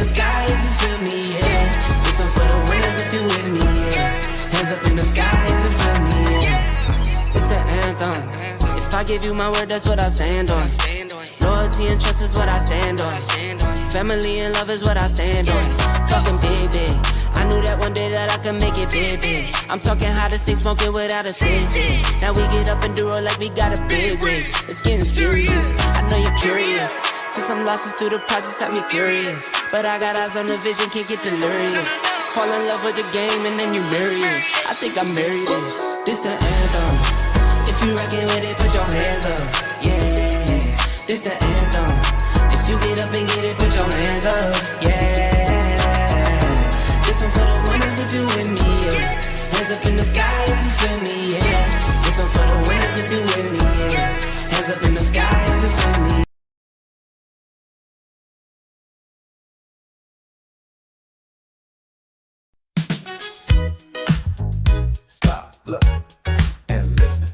sky if you feel me, yeah. This one for the winners if you with me, yeah. Hands up in the sky if you feel me, yeah. It's the anthem. If I give you my word, that's what I stand on. Loyalty and trust is what I stand on. Family and love is what I stand on. Talking big, big. I knew that one day that I could make it big, big. I'm talking how to stay smoking without a sissy. Now we get up and do it like we got a big rig. It's getting serious, I know you're curious. Took some losses through the process, had me furious. But I got eyes on the vision, can't get delirious. Fall in love with the game and then you marry it. I think I married it. This the anthem. If you rockin' with it, put your hands up. Yeah, this the anthem. If you get up and get it, put your hands up. Yeah. This one for the winners if you with me, yeah. Hands up in the sky if you feel me, yeah. This one for the winners if you with me, yeah. Hands up in the sky if you feel me. Stop, look, and listen.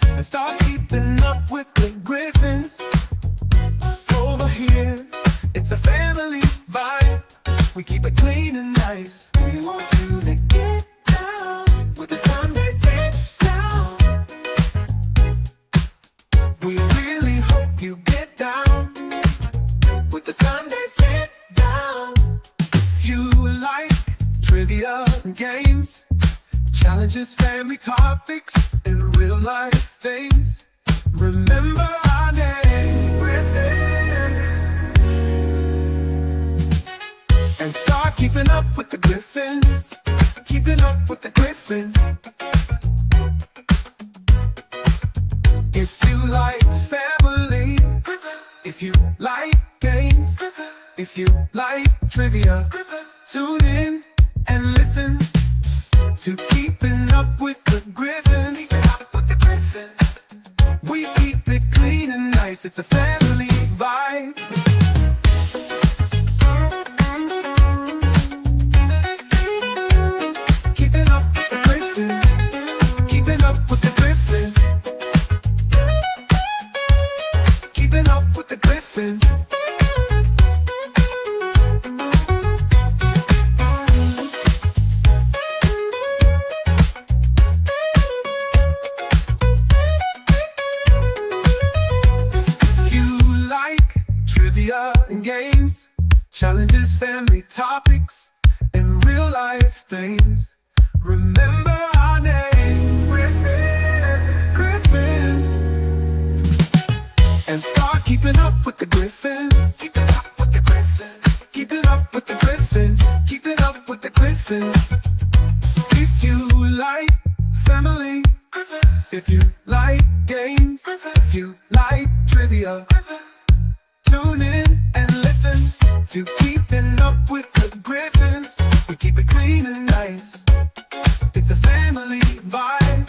And start keeping up with the Griffins. Over here, it's a family vibe. We keep it clean and nice. We want you to get down with the Sunday Sitdown. We really hope you get down with the Sunday Sitdown. If you like trivia and games, challenges, family topics, and real life things, remember our name, Griffin. And start keeping up with the Griffins. Keeping up with the Griffins. If you like family, if you like games, if you like trivia, tune in and listen to Keeping Up with the Griffins. We keep it clean and nice. It's a family vibe. Keeping up with the Griffins. Keeping up with the Griffins. Keeping up with the Griffins. And games, challenges, family topics, and real life things, remember our name, Griffin, Griffin. And start keeping up with the Griffins. Keeping up with the Griffins. Keeping up with the Griffins. Keeping up with the Griffins. If you like family, if you like games, if you like trivia, tune in and listen to Keeping Up with the Griffins. We keep it clean and nice. It's a family vibe.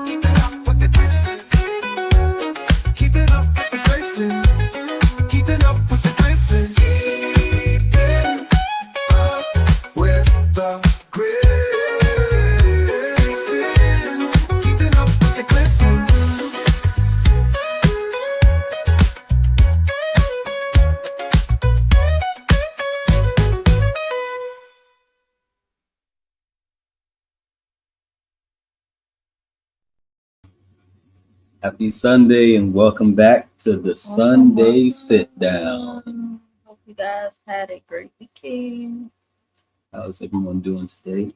Keeping up with the Griffins. Keeping up with the Griffins. Keeping up with the Griffins. Keeping up with the Griffins. Keeping up with the Griffins. Happy Sunday and welcome back to the Sunday Sit-Down. Hope you guys had a great weekend. How's everyone doing today?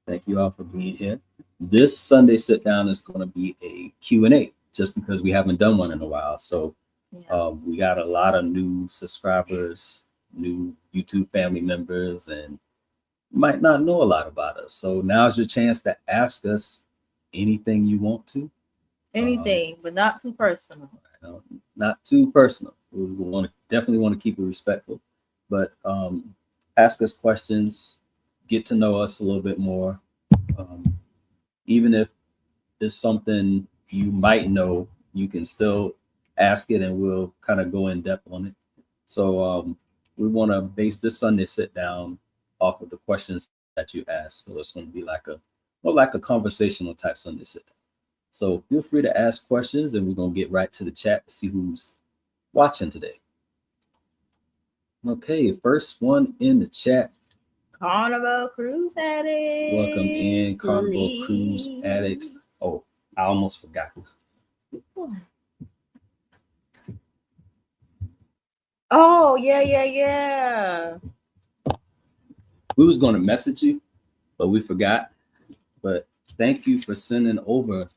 Thank you all for being here. This Sunday Sit-Down is going to be a Q&A just because we haven't done one in a while. So we got a lot of new subscribers, new YouTube family members, and you might not know a lot about us. So now's your chance to ask us anything you want to. Anything, but not too personal. Not too personal. We definitely want to keep it respectful, but ask us questions, get to know us a little bit more. Even if it's something you might know, you can still ask it and we'll kind of go in depth on it. So we want to base this Sunday Sit-Down off of the questions that you asked. So it's going to be like a conversational type Sunday Sit-Down. So feel free to ask questions, and we're gonna get right to the chat to see who's watching today. Okay, first one in the chat. Carnival Cruise Addicts. Welcome in, Carnival Cruise Addicts. Oh, I almost forgot. Oh, yeah. We was going to message you, but we forgot. But thank you for sending over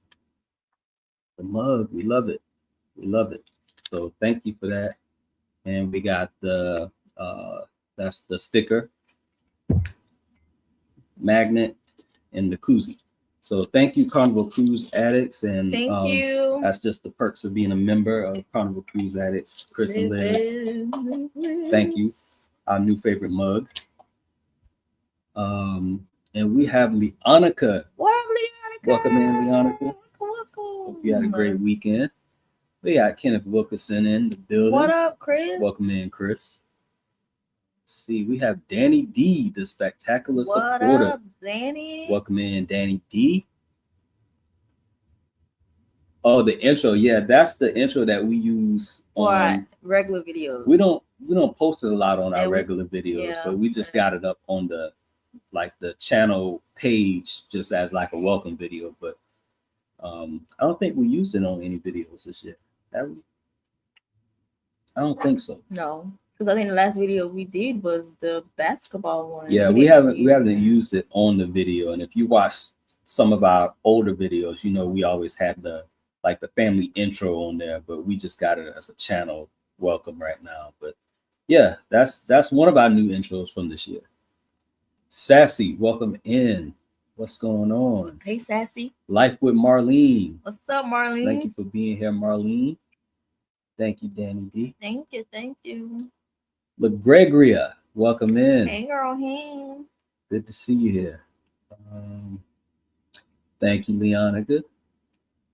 the mug. We love it. We love it. So thank you for that. And we got the that's the sticker, magnet, and the koozie. So thank you, Carnival Cruise Addicts. And Thank you. that's just the perks of being a member of Carnival Cruise Addicts. Chris and Liz, thank you. Our new favorite mug. And we have Leonica. What up, Leonica? Welcome in, Leonica. Welcome. Hope you had a great weekend. We got Kenneth Wilkerson in the building. What up, Chris? Welcome in, Chris. Let's see, we have Danny D, the spectacular What supporter. up, Danny? Welcome in, Danny D. Oh, the intro. Yeah, that's the intro that we use For on regular videos. We don't post it a lot on our Yeah, regular videos, yeah. but we just got it up on the channel page just as like a welcome video. But I don't think we used it on any videos this year. Have we? I don't think so. No, because I think the last video we did was the basketball one. Yeah, we haven't used it on the video. And if you watch some of our older videos, you know we always had the family intro on there, but we just got it as a channel welcome right now. But yeah, that's one of our new intros from this year. Sassy, welcome in. What's going on? Hey, Sassy. Life with Marlene. What's up, Marlene? Thank you for being here, Marlene. Thank you, Danny D. Thank you. LaGregoria, welcome in. Hey, girl. Hey. Good to see you here. Thank you, Leonica.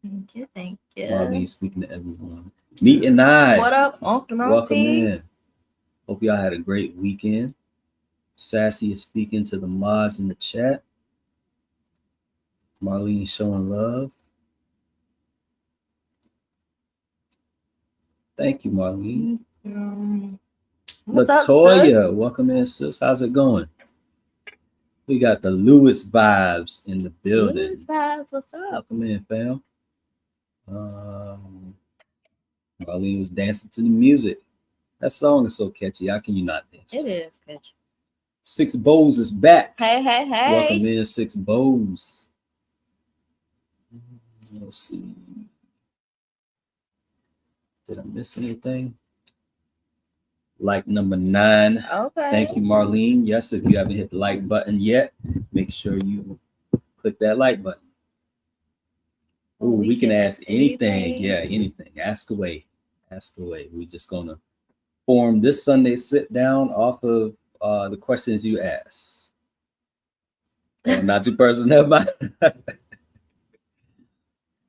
Thank you. Marlene speaking to everyone. Meet and I. What up, Uncle Monty? Welcome in. Hope y'all had a great weekend. Sassy is speaking to the mods in the chat. Marlene showing love. Thank you, Marlene. What's up, Latoya, welcome in, sis. How's it going? We got the Lewis vibes in the building. Lewis vibes, what's up? Welcome in, fam. Marlene was dancing to the music. That song is so catchy. How can you not dance? It is catchy. Six Bows is back. Hey. Welcome in, Six Bows. Let's see. Did I miss anything? Like number 9. Okay. Thank you, Marlene. Yes, if you haven't hit the like button yet, make sure you click that like button. Oh, we can ask anything. Yeah, anything. Ask away. Ask away. We're just gonna form this Sunday sit down off of the questions you ask. Not too personal, but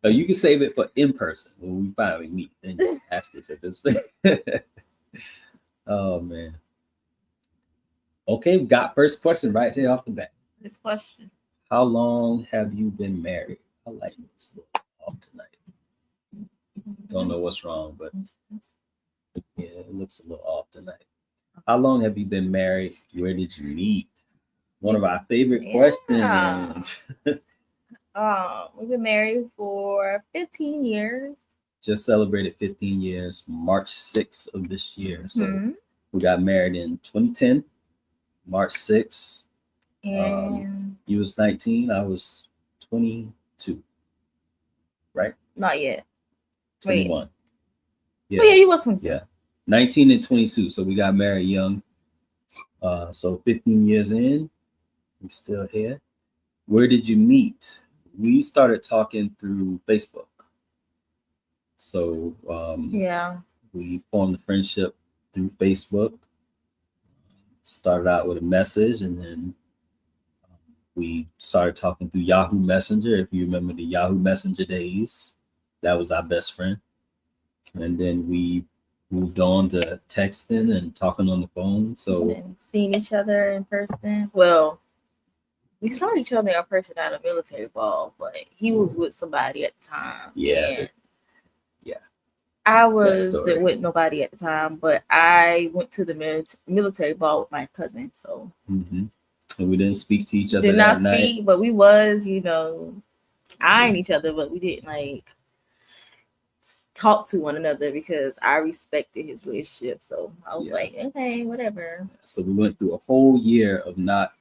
you can save it for in person when we finally meet. Then you ask this at this thing. Oh man. Okay, we got first question right here off the bat. This question. How long have you been married? I like this little off tonight. Don't know what's wrong, but yeah, it looks a little off tonight. How long have you been married? Where did you meet? One of our favorite questions. We've been married for 15 years. Just celebrated 15 years, March 6th of this year. So we got married in 2010, March 6th. And you was 19, I was 22, right? Not yet. 21. Wait. Yeah. Oh, yeah, you was 22. Yeah, 19 and 22. So we got married young. So 15 years in, we're still here. Where did you meet? We started talking through Facebook. So we formed a friendship through Facebook. Started out with a message, and then we started talking through Yahoo Messenger. If you remember the Yahoo Messenger days, that was our best friend. And then we moved on to texting and talking on the phone. So and seeing each other in person. Well, We saw each other in person at a military ball, but he was with somebody at the time. Yeah. And Yeah. I was story. with nobody at the time, but I went to the military ball with my cousin. So And we didn't speak to each other. did not that speak, night. but we was, you know, eyeing each other, but we didn't like talk to one another because I respected his relationship. So I was like, okay, whatever. So we went through a whole year of not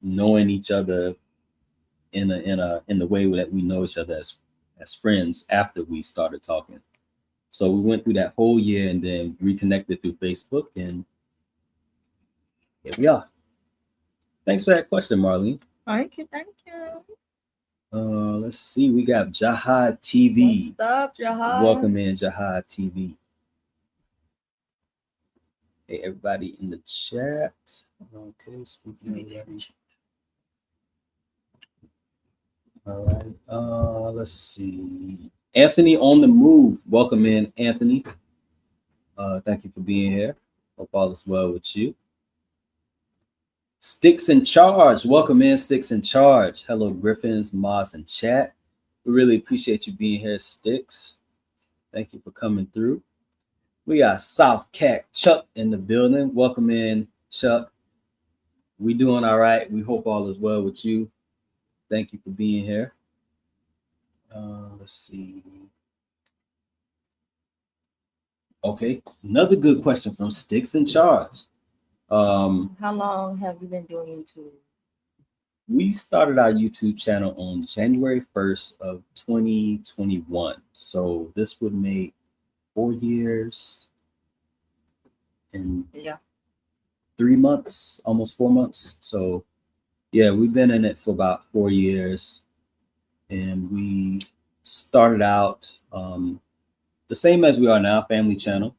knowing each other in the way that we know each other as friends after we started talking. So we went through that whole year and then reconnected through Facebook, and here we are. Thanks for that question, Marlene. Thank you. Let's see. We got Jahad TV. What's up, Jahad? Welcome in, Jahad TV. Hey, everybody in the chat. Okay, speaking already. All right. Let's see. Anthony on the move. Welcome in, Anthony. Thank you for being here. Hope all is well with you. Sticks in Charge. Welcome in, Sticks in Charge. Hello, Griffins, Moss, and chat. We really appreciate you being here, Sticks. Thank you for coming through. We got South Cat Chuck in the building. Welcome in, Chuck. We doing all right. We hope all is well with you. Thank you for being here. Let's see. Okay, another good question from Sticks in Charge. How long have you been doing YouTube? We started our YouTube channel on January 1st of 2021. So this would make 4 years and 3 months, almost 4 months. So yeah, we've been in it for about 4 years, and we started out the same as we are now, family channel.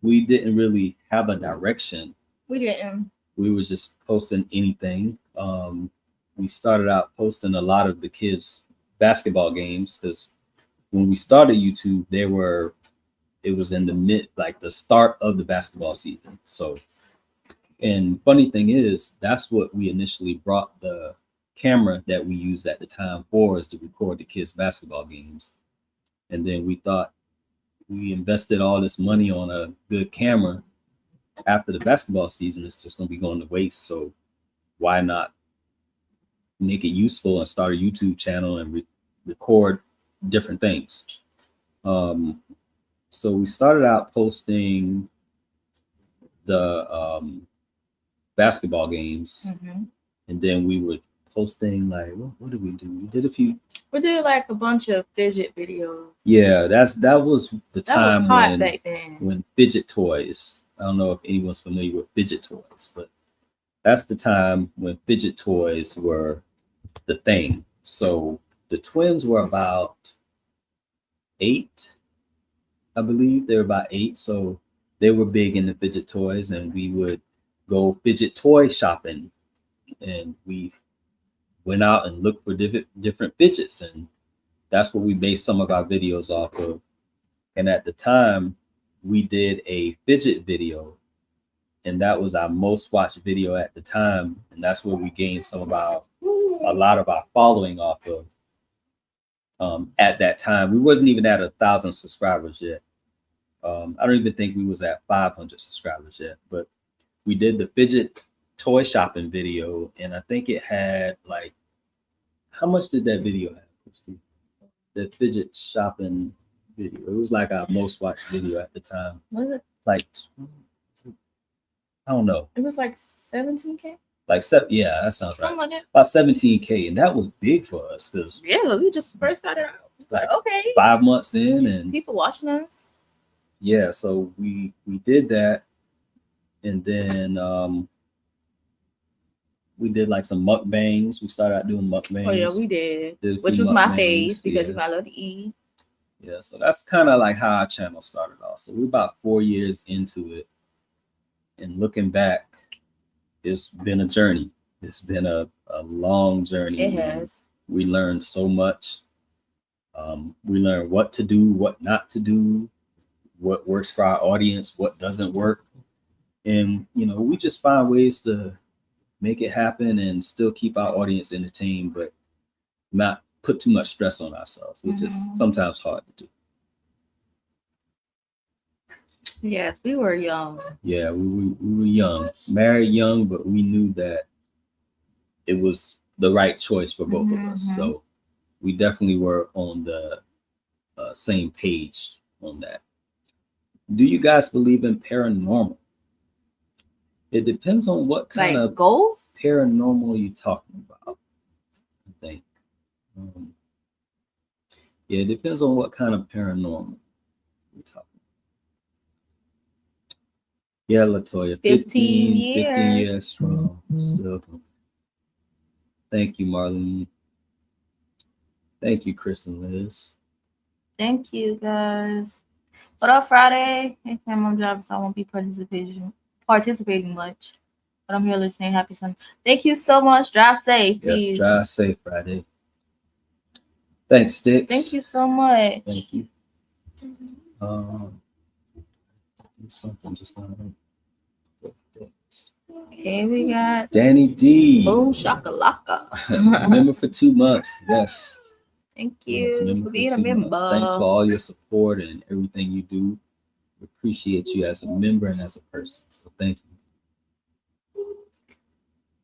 We didn't really have a direction. We didn't. We were just posting anything. We started out posting a lot of the kids' basketball games because when we started YouTube, it was in the start of the basketball season. So, and funny thing is, that's what we initially brought the camera that we used at the time for, is to record the kids' basketball games. And then we thought, we invested all this money on a good camera. After the basketball season, it's just going to be going to waste. So why not make it useful and start a YouTube channel and record different things? So we started out posting the basketball games, and then we were posting like, what did we do? We did like a bunch of fidget videos. Yeah, that was the time hot back then. When fidget toys. I don't know if anyone's familiar with fidget toys, but that's the time when fidget toys were the thing. So the twins were about 8, I believe. They were about 8. So they were big into fidget toys, and we would go fidget toy shopping, and we went out and looked for different fidgets, and that's what we based some of our videos off of. And at the time, we did a fidget video, and that was our most watched video at the time, and that's where we gained a lot of our following off of. At that time, we wasn't even at 1,000 subscribers yet. I don't even think we was at 500 subscribers yet, but we did the fidget toy shopping video, and I think it had like, how much did that video have? The fidget shopping video. It was like our most watched video at the time. Was it like, I don't know. It was like 17K. Yeah, that sounds something right. Like that. About 17K, and that was big for us because we just first started out. Like okay, 5 months in, and people watching us. Yeah, so we did that, and then we did like some mukbangs. We started out doing mukbangs. Oh yeah, we did which was my face because you know I love to eat. Yeah, so that's kind of like how our channel started off. So we're about 4 years into it, and looking back, it's been a journey. It's been a long journey. It has. We learned so much. We learned what to do, what not to do, what works for our audience, what doesn't work. And, we just find ways to make it happen and still keep our audience entertained, but not put too much stress on ourselves, which is sometimes hard to do. Yes, we were young. Yeah, we were young, married young, but we knew that it was the right choice for both of us. So we definitely were on the same page on that. Do you guys believe in paranormal? It depends on what kind of ghosts? Paranormal you're talking about, I think. Yeah, it depends on what kind of paranormal you're talking about. Yeah, Latoya, 15 years strong. Still. Thank you, Marlene. Thank you, Chris and Liz. Thank you, guys. But on Friday, my mom job, so I won't be participating much. But I'm here listening. Happy Sunday. Thank you so much. Drive safe, please. Yes, drive safe Friday. Thanks, Sticks. Thank you so much. Thank you. Something just not right. Okay, we got Danny D. Boom Shakalaka. Member for 2 months. Yes. Thank you for being a member. Thanks for all your support and everything you do. We appreciate you as a member and as a person. So thank you.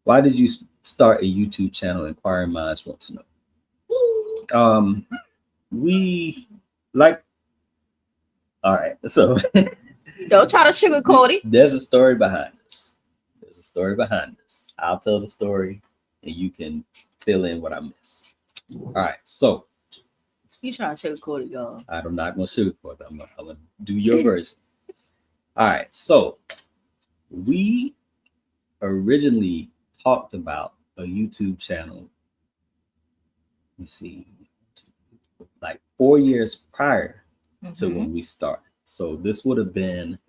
Why did you start a YouTube channel? Inquiring minds want to know. We like. All right. So don't try to sugarcoat it. There's a story behind this. I'll tell the story and you can fill in what I miss. All right. So you trying to sugarcoat it, y'all. I'm not going to sugarcoat it. I'm going to do your version. All right. So we originally talked about a YouTube channel. Let me see. Like 4 years prior to when we started. So this would have been,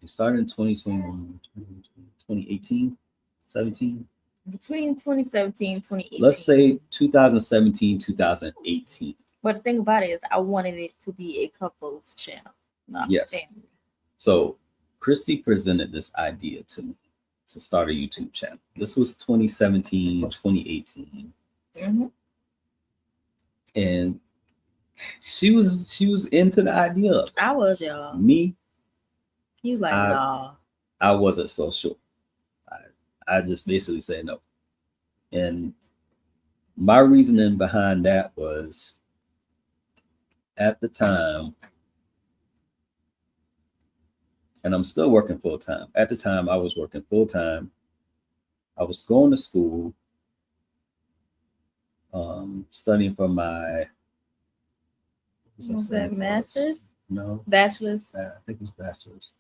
we started in 2021, 2018, 17? Between 2017 and 2018. Let's say 2017, 2018. But the thing about it is I wanted it to be a couple's channel, not family. So Christy presented this idea to me to start a YouTube channel. This was 2017, 2018. And she was into the idea. I was, y'all. Me, you like, nah. I wasn't so sure. I just basically said no. And my reasoning behind that was at the time, and I'm still working full time. At the time, I was working full time. I was going to school, studying for my. Was that master's? No. Bachelor's? I think it was bachelor's.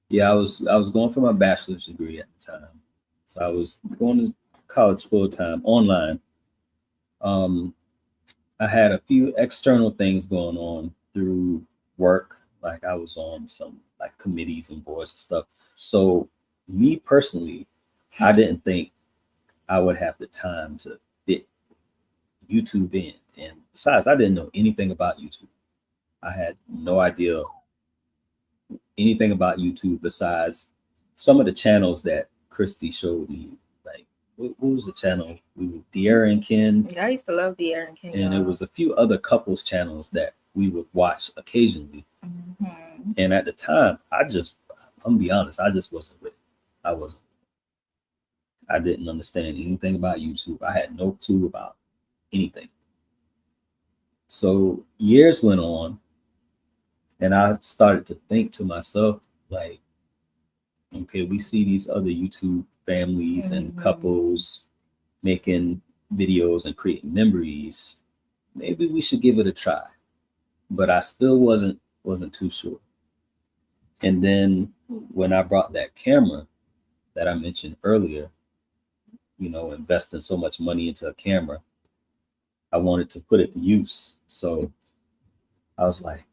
Yeah, I was going for my bachelor's degree at the time. So I was going to college full time online. I had a few external things going on through work. Like I was on some like committees and boards and stuff. So me personally, I didn't think I would have the time to fit YouTube in. And besides, I didn't know anything about YouTube. I had no idea anything about YouTube besides some of the channels that Christy showed me. Like, what was the channel? De'Ara and Ken. Yeah, I used to love De'Ara and Ken. And there was a few other couples channels that we would watch occasionally. And at the time, I'm gonna be honest, I just wasn't with it. I didn't understand anything about YouTube. I had no clue about anything. So years went on, and I started to think to myself, like, okay, we see these other YouTube families and couples making videos and creating memories. Maybe we should give it a try. But I still wasn't too sure. And then when I brought that camera that I mentioned earlier, investing so much money into a camera, I wanted to put it to use. So I was like,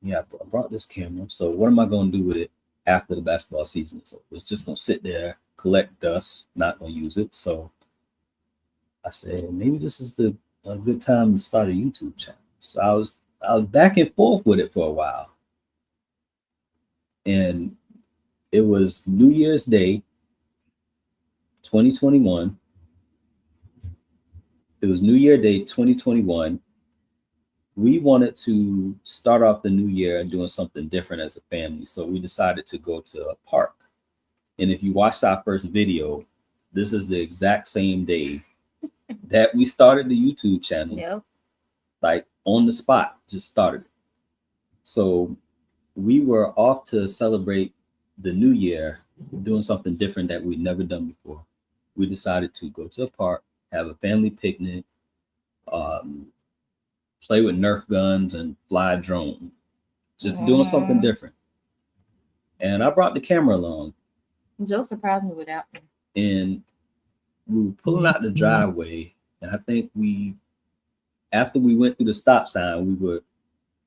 yeah, I brought this camera. So what am I going to do with it after the basketball season? So it's just going to sit there, collect dust, not going to use it. So I said, maybe this is a good time to start a YouTube channel. So I was back and forth with it for a while. And it was New Year's Day 2021. It was New Year Day 2021. We wanted to start off the new year doing something different as a family. So we decided to go to a park. And if you watched our first video, this is the exact same day that we started the YouTube channel. Yep. Like on the spot, just started it. So we were off to celebrate the new year, doing something different that we'd never done before. We decided to go to a park, have a family picnic, play with Nerf guns and fly a drone, just doing something different. And I brought the camera along. Joe surprised me with that one. And we were pulling out the driveway, and I think after we went through the stop sign, we were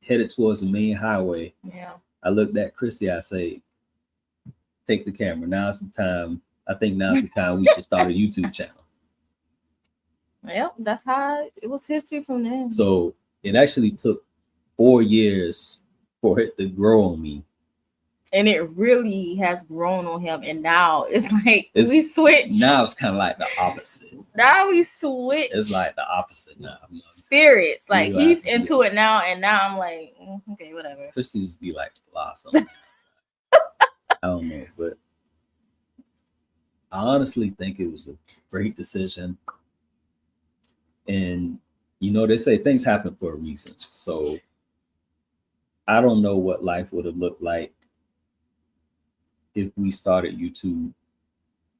headed towards the main highway. Yeah. I looked at Chrissy, I say, take the camera. Now's the time. I think now's the time we should start a YouTube channel. Yep, that's how it was history from then. So it actually took 4 years for it to grow on me. And it really has grown on him. And now it's like we switch. Now it's kind of like the opposite. Now we switch. It's like the opposite now. Spirits. Like he's into it now. And now I'm like, okay, whatever. Christy just be like, blah, something. I don't know. But I honestly think it was a great decision. And, you know, they say things happen for a reason. So I don't know what life would have looked like if we started YouTube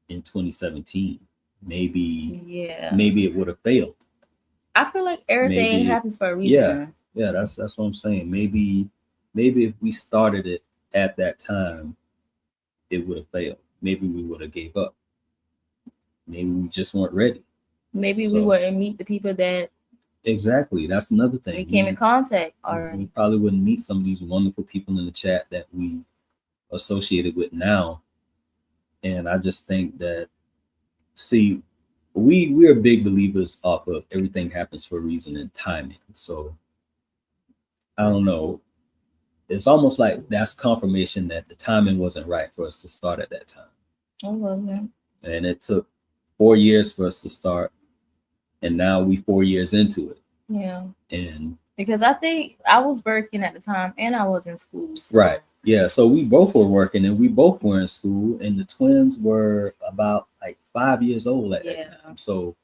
in 2017. Maybe it would have failed. I feel like everything happens for a reason. Yeah, that's what I'm saying. Maybe if we started it at that time, it would have failed. Maybe we would have gave up. Maybe we just weren't ready. Maybe we wouldn't meet the people that that's another thing. We came in contact already. We probably wouldn't meet some of these wonderful people in the chat that we associated with now. And I just think that, see, we're big believers off of everything happens for a reason and timing. So I don't know. It's almost like that's confirmation that the timing wasn't right for us to start at that time. It wasn't. And it took 4 years for us to start. And now we 4 years into it. Yeah. And because I think I was working at the time and I was in school. So. Right. Yeah. So we both were working and we both were in school, and the twins were about like 5 years old at that time. So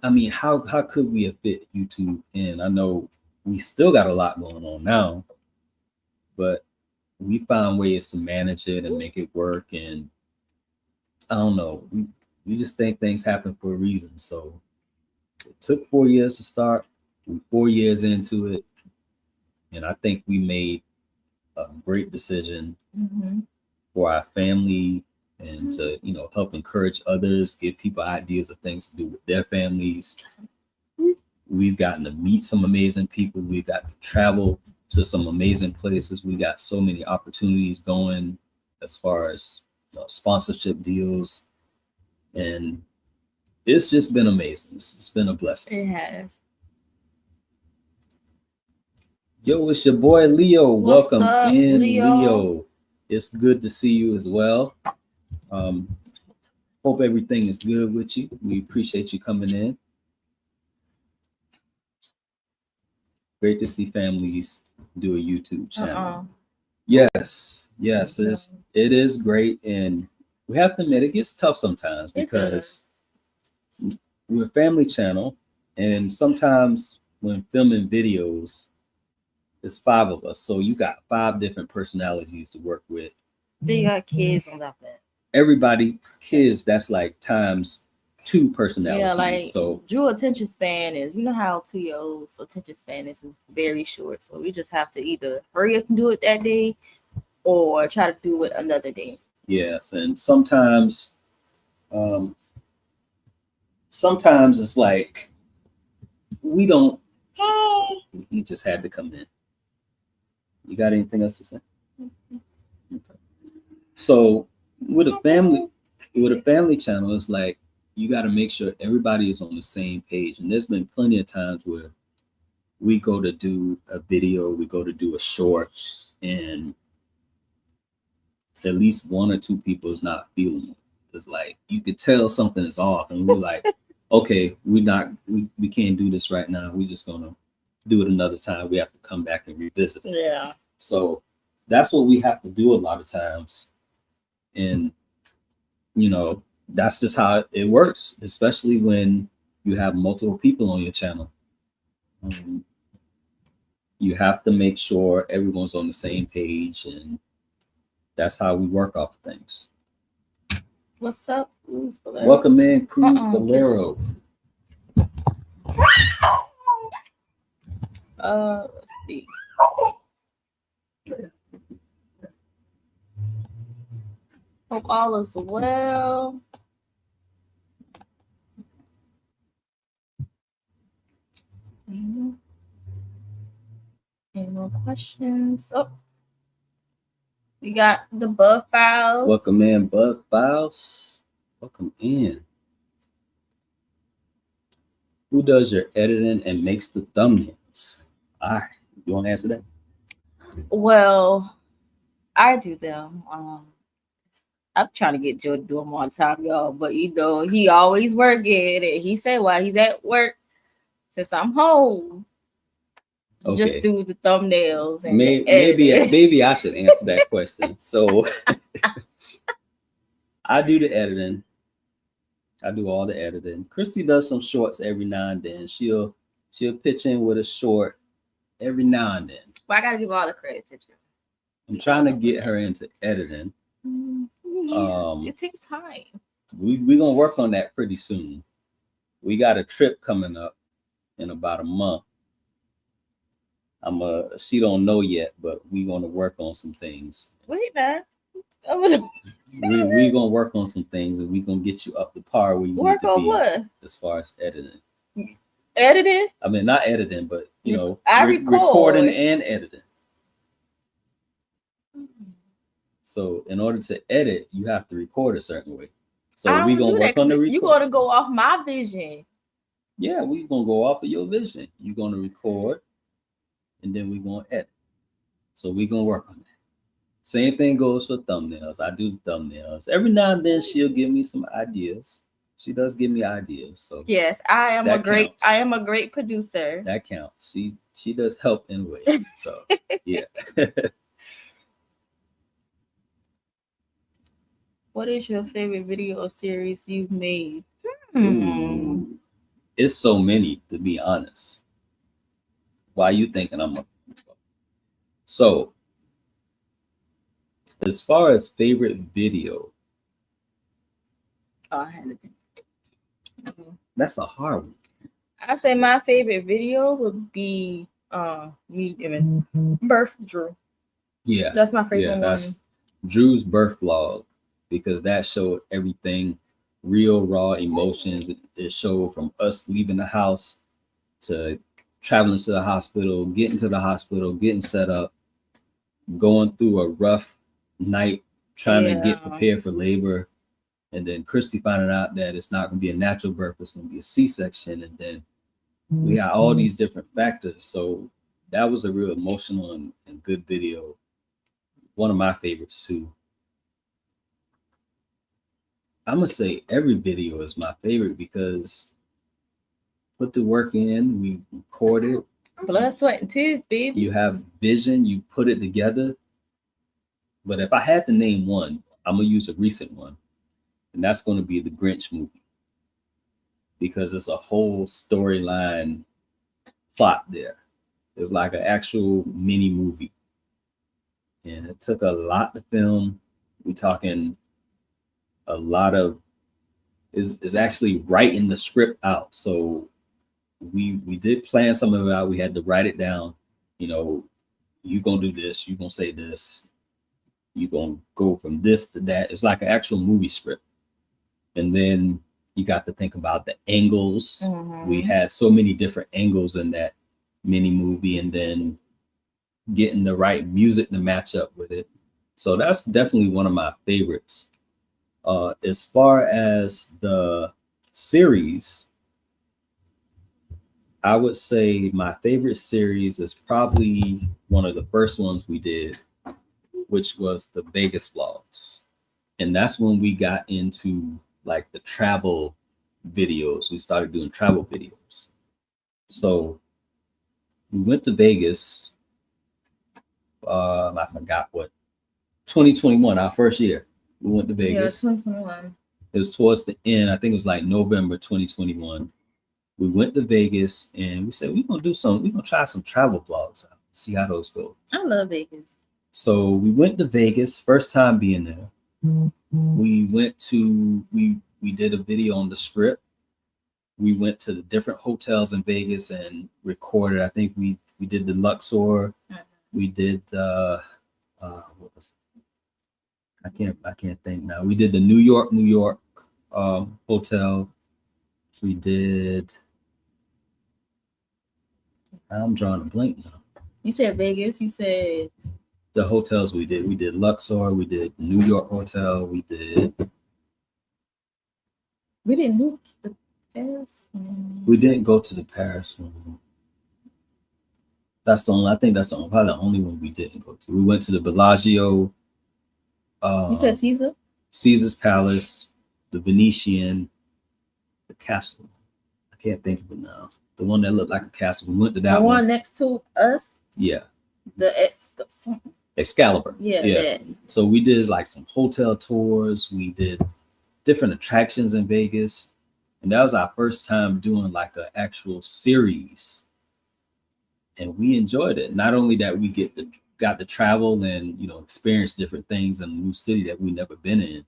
I mean, how could we have fit YouTube in? I know we still got a lot going on now, but we found ways to manage it and make it work. And I don't know. We just think things happen for a reason. So it took 4 years to start. We're 4 years into it. And I think we made a great decision for our family and to, you know, help encourage others, give people ideas of things to do with their families. We've gotten to meet some amazing people. We've got to travel to some amazing places. We got so many opportunities going as far as, you know, sponsorship deals. And it's just been amazing. It's been a blessing. It has. Yo, it's your boy Leo. What's Welcome up, in, Leo? Leo. It's good to see you as well. Hope everything is good with you. We appreciate you coming in. Great to see families do a YouTube channel. Yes, it is great. And we have to admit, it gets tough sometimes because we're a family channel. And sometimes when filming videos, it's 5 of us. So you got 5 different personalities to work with. Then you got kids on top of that. Everybody, kids, that's like times 2 personalities. Yeah, like so Drew attention span is, you know how 2-year-olds attention span is very short. So we just have to either hurry up and do it that day or try to do it another day. Yes, and sometimes it's like we don't. He just had to come in. You got anything else to say? Okay. So with a family channel, it's like you got to make sure everybody is on the same page. And there's been plenty of times where we go to do a video, we go to do a short, and at least 1 or 2 people is not feeling it. it's like you could tell something is off, and we're like, okay, we can't do this right now. We're just gonna do it another time. We have to come back and revisit it. Yeah. So that's what we have to do a lot of times. And, you know, that's just how it works, especially when you have multiple people on your channel. You have to make sure everyone's on the same page, and that's how we work off of things. What's up? Welcome in, Cruz Bolero. Let's see. Hope all is well. Any more questions? Oh, we got the Bud Files. Welcome in, Bud Files. Welcome in. Who does your editing and makes the thumbnails? All right, you want to answer that? Well, I do them. I'm trying to get Joe to do them all the time, y'all. But you know, he always working, and he said while he's at work, since I'm home, Okay. just do the thumbnails. And maybe I should answer that question. So I do the editing. I do all the editing. Christy does some shorts every now and then. She'll pitch in with a short every now and then. But I gotta give all the credit to you. I'm trying to get her into editing. It takes time. We're gonna work on that pretty soon. We got a trip coming up in about a month. She don't know yet, but we're gonna work on some things. Wait, man. We're gonna work on some things, and we're gonna get you up to par where you work need to on be what? As far as editing. Editing? I mean, not editing, but you know, recording and editing. So in order to edit, you have to record a certain way. So we're gonna work on the record. You're gonna go off my vision. Yeah, we're gonna go off of your vision. You're gonna record, and then we're gonna edit. So we're gonna work on that. Same thing goes for thumbnails. I do thumbnails. Every now and then she'll give me some ideas. She does give me ideas. So yes, I am a great counts. Producer. That counts. She does help in ways. So yeah. What is your favorite video or series you've made? It's so many, to be honest. Why you thinking So as far as favorite video, I had it. That's a hard one. I say my favorite video would be me giving birth to Drew. Yeah, that's my favorite one. That's Drew's birth vlog, because that showed everything, real raw emotions. It showed from us leaving the house to traveling to the hospital, getting to the hospital, getting set up, going through a rough night trying to get prepared for labor, and then Christy finding out that it's not going to be a natural birth, it's going to be a C-section, and then we got all these different factors. So that was a real emotional and good video. One of my favorites too. I'm gonna say every video is my favorite because put the work in, we recorded. Blood, sweat, and tears, baby. You have vision, you put it together. But if I had to name one, I'm gonna use a recent one, and that's gonna be the Grinch movie, because it's a whole storyline plot there. It's like an actual mini movie, and it took a lot to film. We talking a lot of is actually writing the script out. So we did plan some of it out. We had to write it down. You know, you're gonna do this, you're gonna say this, you're gonna go from this to that. It's like an actual movie script. And then you got to think about the angles. We had so many different angles in that mini movie, and then getting the right music to match up with it. So that's definitely one of my favorites. As far as the series, I would say my favorite series is probably one of the first ones we did, which was the Vegas vlogs. And that's when we got into like the travel videos. We started doing travel videos. So we went to Vegas. I forgot what 2021, our first year. We went to Vegas. Yeah, 2021. It was towards the end. I think it was like November 2021. We went to Vegas and we said we're gonna try some travel vlogs out, see how those go. I love Vegas. So we went to Vegas, first time being there. We did a video on the Strip. We went to the different hotels in Vegas and recorded. I think we did the Luxor. We did what was it? I can't think now. We did the New York hotel. We did. I'm drawing a blank now. You said Vegas. You said the hotels we did. We did Luxor. We did New York hotel. We didn't do the Paris one. We didn't go to the Paris one. That's the only. I think that's probably the only one we didn't go to. We went to the Bellagio. You said Caesar? Caesar's Palace, the Venetian, the castle. I can't think of it now. The one that looked like a castle. We went to that the one next to us. Yeah. The Excalibur. Yeah. That. So we did like some hotel tours. We did different attractions in Vegas, and that was our first time doing like an actual series. And we enjoyed it. Not only that, we got to travel and experience different things in a new city that we never been in.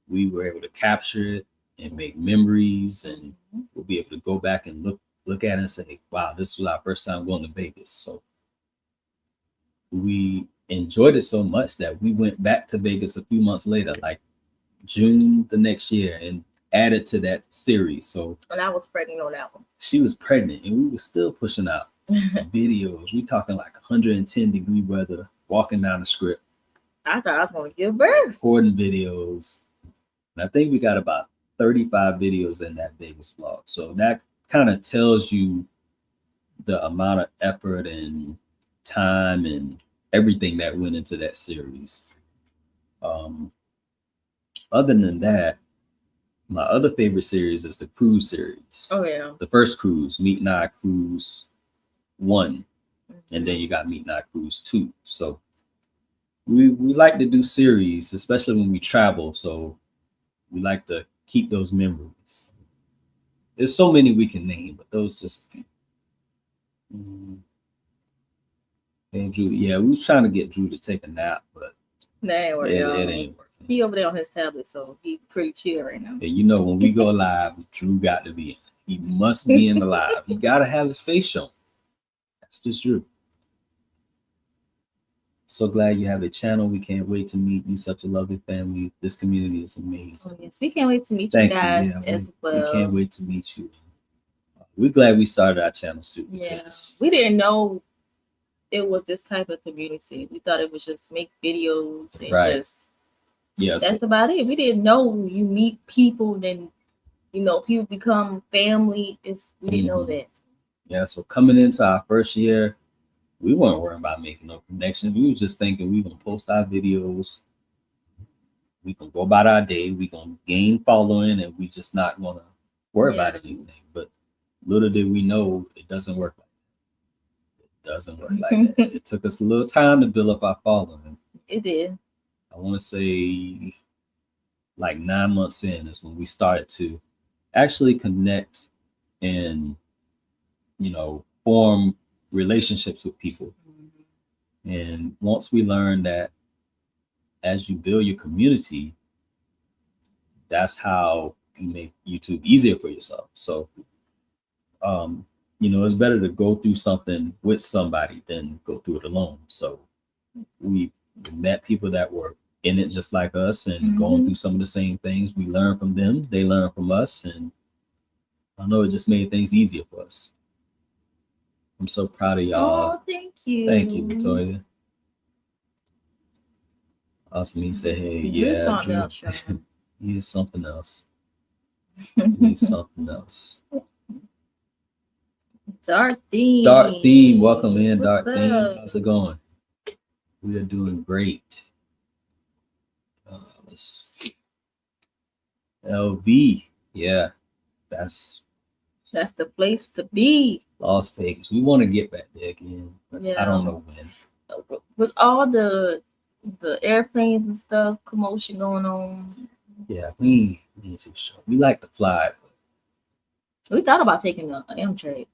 We were able to capture it and make memories, and we'll be able to go back and look at it and say, "Wow, this was our first time going to Vegas." So we enjoyed it so much that we went back to Vegas a few months later, like June the next year, and added to that series. So and I was pregnant on that one. She was pregnant, and we were still pushing out videos. We talking like 110-degree weather, walking down the Strip. I thought I was going to give birth. Recording videos. And I think we got about 35 videos in that Vegas vlog. So that kind of tells you the amount of effort and time and everything that went into that series. Other than that, my other favorite series is the cruise series. Oh, yeah. The first cruise, Meet and I Cruise 1. And then you got Meet and I Cruise 2. So we like to do series, especially when we travel. So we like to keep those memories. There's so many we can name, but those just a few. And Drew, yeah, we was trying to get Drew to take a nap, but it ain't working. It ain't working. He over there on his tablet, so he pretty chill right now. And when we go live, Drew got to be in. He must be in the live. He got to have his face shown. That's just Drew. So glad you have a channel. We can't wait to meet you. Such a lovely family. This community is amazing. Oh, yes, we can't wait to meet you guys as well. We can't wait to meet you. We're glad we started our channel soon. Yes. We didn't know it was this type of community. We thought it was just make videos and that's about it. We didn't know you meet people, then people become family. We didn't know that. Yeah, so coming into our first year, we weren't worrying about making no connections. We were just thinking we gonna post our videos, we can go about our day, we gonna gain following, and we just not gonna worry about anything. But little did we know it doesn't work like that. It doesn't work like that. It took us a little time to build up our following. It did. I want to say like 9 months in is when we started to actually connect and form relationships with people. And once we learned that as you build your community, that's how you make YouTube easier for yourself. So it's better to go through something with somebody than go through it alone. So we met people that were in it just like us and going through some of the same things. We learn from them, they learn from us, and I know it just made things easier for us. I'm so proud of y'all. Oh, thank you. Thank you, Victoria. Awesome. He said, hey, yeah. He is something else. He is something else. Dark Theme. Dark Theme. Welcome in, Dark Theme. Up? How's it going? We are doing great. Let's see. LV. Yeah, that's That's the place to be. Las Vegas. We want to get back there again. But I don't know when. With all the airplanes and stuff, commotion going on. Yeah, we ain't too sure. We like to fly. We thought about taking an Amtrak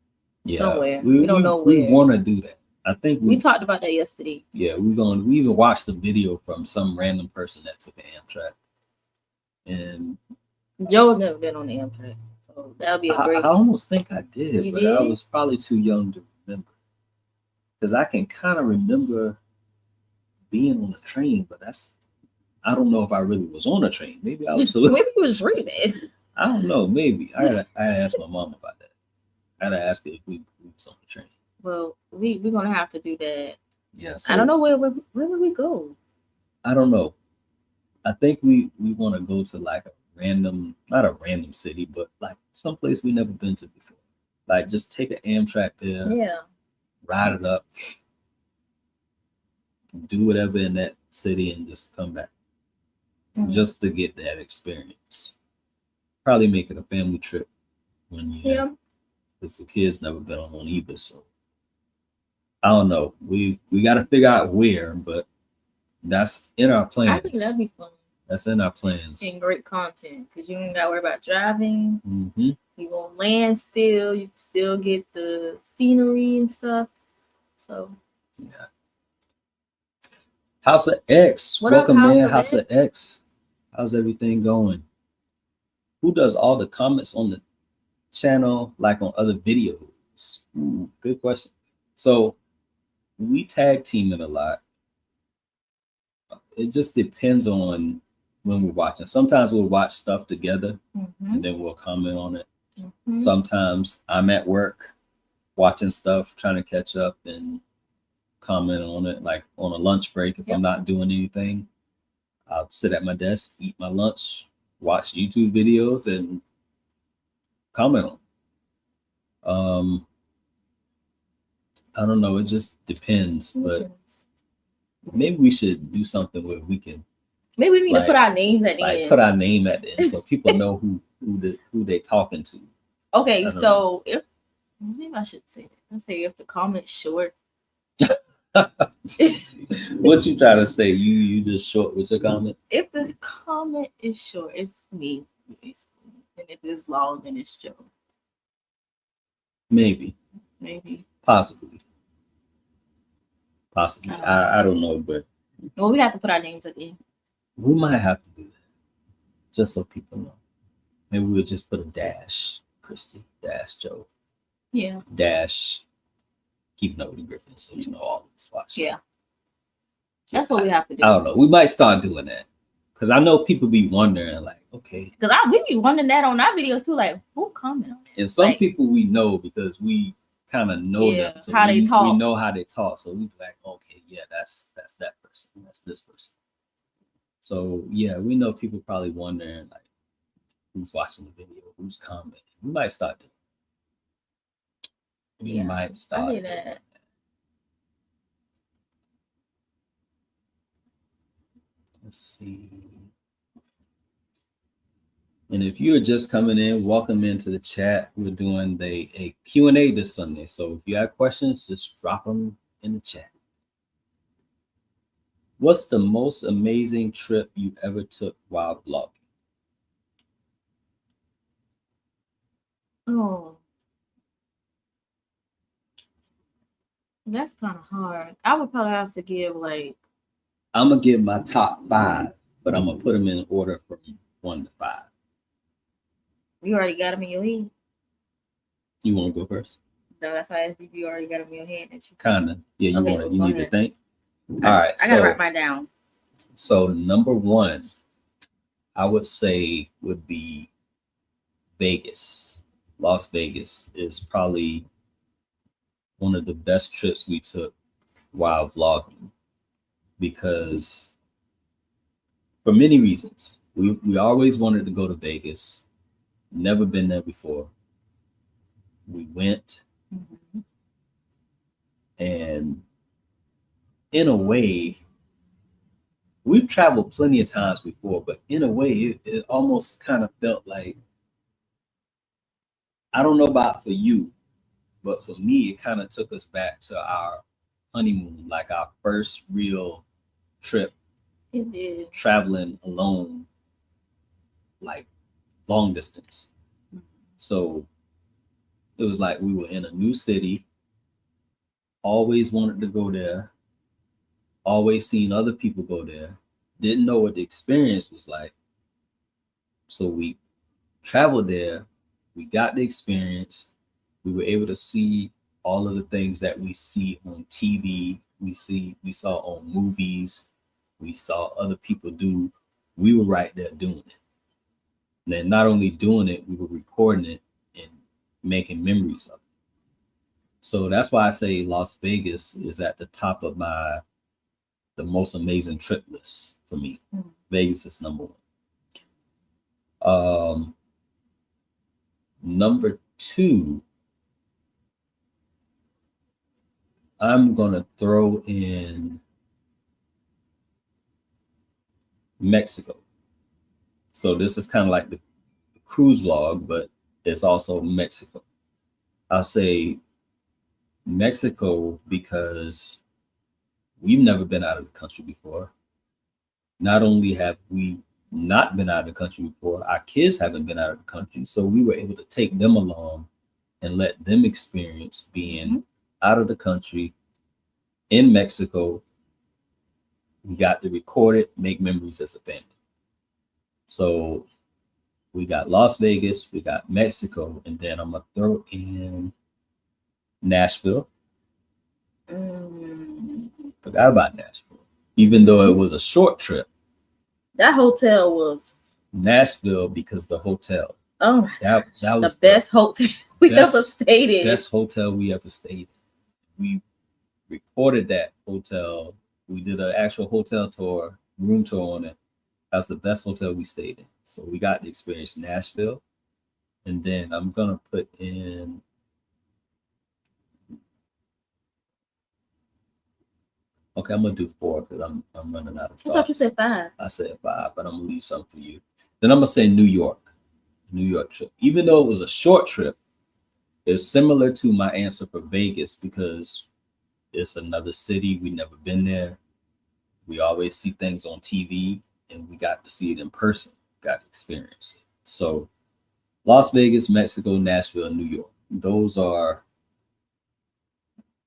somewhere. We don't know we where. We want to do that. I think we talked about that yesterday. Yeah, we even watched the video from some random person that took an Amtrak. And Joe never been on the Amtrak. So that would be a great. I almost think I did, you but did? I was probably too young to remember. Because I can kind of remember being on a train, but I don't know if I really was on a train. Maybe I was. Maybe you was reading. I don't know. Maybe I gotta ask my mom about that. I gotta ask her if we was on the train. Well, we're gonna have to do that. Yeah. So I don't know where would we go. I don't know. I think we want to go to like not a random city, but like someplace we never been to before. Like just take an Amtrak there. Yeah. Ride it up. Do whatever in that city and just come back. Just to get that experience. Probably make it a family trip because the kids never been on one either. So I don't know. We got to figure out where, but that's in our plans. I think that'd be fun. That's in our plans. And great content because you ain't got to worry about driving. Mm-hmm. You won't land still. You can still get the scenery and stuff. So yeah. House of X. Welcome, man. House of X. How's everything going? Who does all the comments on the channel like on other videos? Ooh, good question. So we tag team it a lot. It just depends on when we're watching. Sometimes we'll watch stuff together and then we'll comment on it. Sometimes I'm at work watching stuff, trying to catch up and comment on it, like on a lunch break. If I'm not doing anything, I'll sit at my desk, eat my lunch, watch YouTube videos and comment on. I don't know. It just depends, but maybe we should do something where we can. Maybe we need to put our names at the end. Put our name at the end so people know who they talking to. Okay, so if maybe I should say that. Let's say if the comment's short. What you trying to say? You just short with your comment? If the comment is short, it's me, basically. And if it's long, then it's Joe. Maybe. Possibly. I don't know, but well, we have to put our names at the end. We might have to do that. Just so people know. Maybe we'll just put a dash, Christy, dash Joe. Yeah. Dash Keep Noting Griffin, so you know all of us watch. Yeah. That's what we have to do. I don't know. We might start doing that. Because I know people be wondering, like, okay. Because we be wondering that on our videos too, like, who comment on that? And some people we know because we kind of know them. So they talk. We know how they talk. So we be like, okay, yeah, that's that person. That's this person. So yeah, we know people probably wondering like who's watching the video, who's commenting. We might start doing it. We might start. I hear that. Let's see. And if you're just coming in, welcome into the chat. We're doing a Q&A this Sunday. So if you have questions, just drop them in the chat. What's the most amazing trip you ever took while vlogging? Oh. That's kind of hard. I would probably have to give like. I'm going to give my top 5, but I'm going to put them in order from 1 to 5. You already got them in your head? You want to go first? No, that's why I asked if you already got them in your head. Kind of. Yeah, you need to think? All right. I got to write mine down. So number 1, I would say would be Vegas. Las Vegas is probably one of the best trips we took while vlogging because for many reasons. We always wanted to go to Vegas. Never been there before. We went and in a way, we've traveled plenty of times before, but in a way, it almost kind of felt like, I don't know about for you, but for me, it kind of took us back to our honeymoon, like our first real trip. It did. Traveling alone, like long distance. So it was like we were in a new city, always wanted to go there, always seen other people go there, didn't know what the experience was like. So we traveled there, we got the experience, we were able to see all of the things that we see on TV, we saw on movies, we saw other people do. We were right there doing it. And then not only doing it, we were recording it and making memories of it. So that's why I say Las Vegas is at the top of the most amazing trip list for me. Mm-hmm. Vegas is number one. Number two, I'm gonna throw in Mexico. So this is kind of like the cruise vlog, but it's also Mexico. I'll say Mexico because we've never been out of the country before. Not only have we not been out of the country before, our kids haven't been out of the country. So we were able to take them along and let them experience being out of the country in Mexico. We got to record it, make memories as a family. So we got Las Vegas, we got Mexico, and then I'm going to throw in Nashville. Forgot about Nashville. Even though it was a short trip. That hotel was Nashville because the hotel. Oh, that was the best hotel we ever stayed in. Best hotel we ever stayed in. We recorded that hotel. We did an actual hotel tour, room tour on it. That's the best hotel we stayed in. So we got to experience Nashville. And then I'm going to put in okay, I'm going to do 4 because I'm running out of thoughts. I thought you said 5. I said 5, but I'm going to leave something for you. Then I'm going to say New York trip. Even though it was a short trip, it's similar to my answer for Vegas because it's another city. We've never been there. We always see things on TV, and we got to see it in person, got to experience it. So Las Vegas, Mexico, Nashville, New York. Those are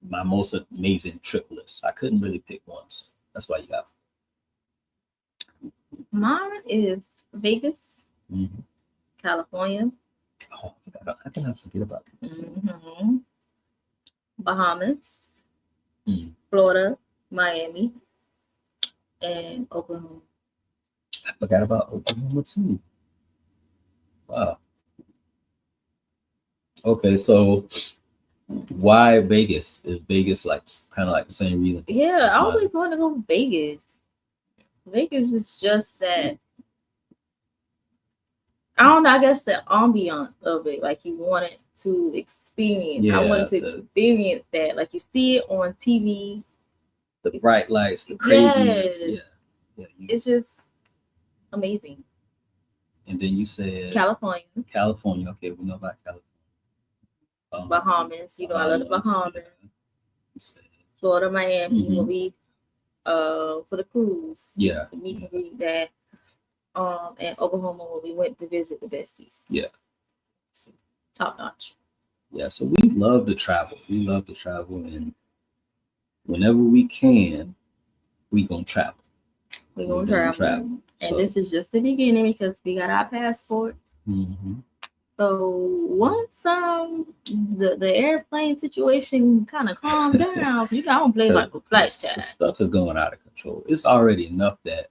my most amazing trip lists. I couldn't really pick one. So that's why you got it. Mine is Vegas, California. Oh, I think I forget about that. Bahamas, Florida, Miami, and Oklahoma. I forgot about Oklahoma too. Wow. Okay, so why Vegas? Is Vegas like kind of like the same reason? Yeah, I always want to go to Vegas. Vegas is just that. I don't know. I guess the ambiance of it, like you wanted to experience. Yeah, I wanted to experience that. Like you see it on TV. The bright lights, the craziness. Yes. Yeah. It's just amazing. And then you said California. California. Okay, we know about California. Bahamas. You know, I love the Bahamas. Yeah. Florida, Miami will be for the cruise. Yeah. The meet and greet that. And Oklahoma when we went to visit the besties. Yeah. So, top notch. Yeah, so we love to travel. We love to travel, and whenever we can, we gonna travel. We're gonna travel. And so, this is just the beginning because we got our passports. So once the airplane situation kind of calmed down, you know, I don't play like a flight chat. Stuff is going out of control. It's already enough that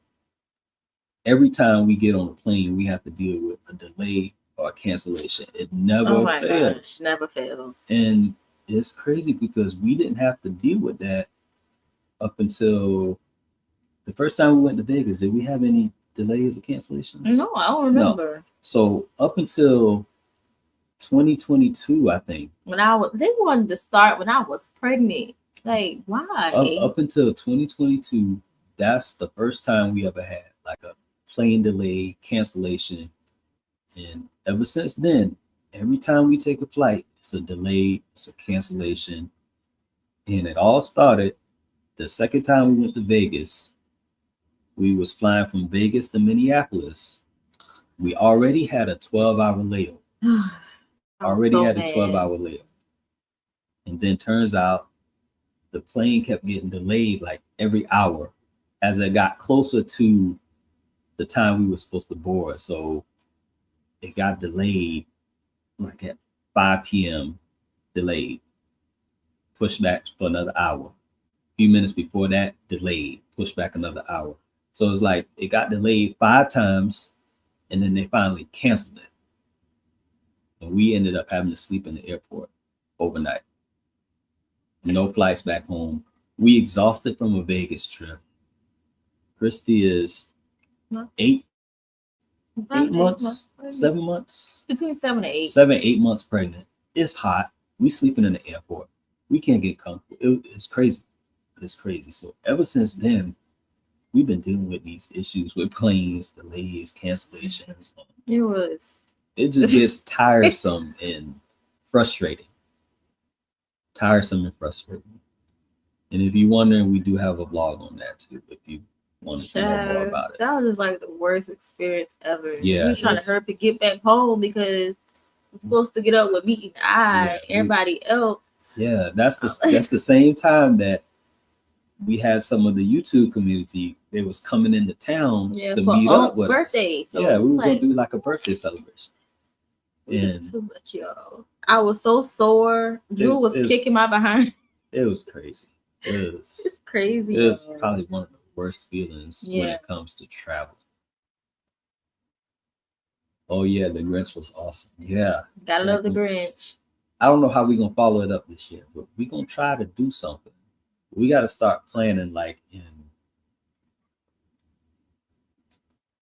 every time we get on a plane, we have to deal with a delay or a cancellation. It never fails. Gosh, never fails. And it's crazy because we didn't have to deal with that up until the first time we went to Vegas. Did we have any delays or cancellations? No, I don't remember. No. So up until 2022, I think. They wanted to start when I was pregnant. Like, why? Up until 2022, that's the first time we ever had like a plane delay cancellation. And ever since then, every time we take a flight, it's a delay, it's a cancellation. And it all started the second time we went to Vegas. We was flying from Vegas to Minneapolis. We already had a 12-hour layover. Already had a 12-hour layover. And then turns out the plane kept getting delayed like every hour as it got closer to the time we were supposed to board. So it got delayed like at 5 p.m. delayed, pushed back for another hour. A few minutes before that, delayed, pushed back another hour. So it's like it got delayed 5 times, and then they finally canceled it. And we ended up having to sleep in the airport overnight. No flights back home. We exhausted from a Vegas trip. Christy is 8 months, 7 months. Between 7 and 8. 7, 8 months pregnant. It's hot. We sleeping in the airport. We can't get comfortable. It's crazy. It's crazy. So ever since then, we've been dealing with these issues with planes, delays, cancellations. It just gets tiresome and frustrating. Tiresome and frustrating. And if you're wondering, we do have a vlog on that too, if you wanted to know more about it. That was just like the worst experience ever. Yeah. We were trying to hurry to get back home because we're supposed to get up with Meet and I, everybody else. Yeah, that's the same time that we had some of the YouTube community. They was coming into town to meet up with birthday. us. So yeah, we were gonna do like a birthday celebration. It was too much, y'all. I was so sore. Drew was kicking my behind. It was crazy. It's crazy. It was probably one of the worst feelings when it comes to travel. Oh yeah, the Grinch was awesome. Yeah. Gotta love the Grinch. I don't know how we're gonna follow it up this year, but we're gonna try to do something. We gotta start planning like in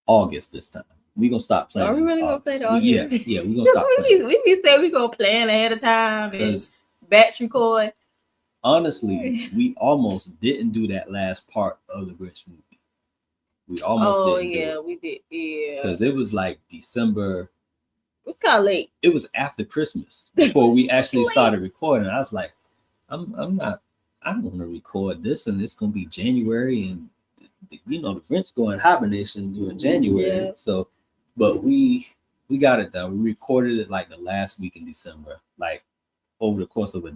August this time. We're gonna stop planning. Are we really gonna play the August? Yeah, we're gonna stop planning. We be saying we gonna plan ahead of time and batch record. Honestly, we almost didn't do that last part of the Grinch movie. We almost didn't. We did. Yeah. Because it was like December. It was kind of late. It was after Christmas before we actually started recording. I was like, I don't want to record this, and it's gonna be January, and the Grinch going hibernation during January. Yeah. So, but we got it done. We recorded it like the last week in December, like over the course of a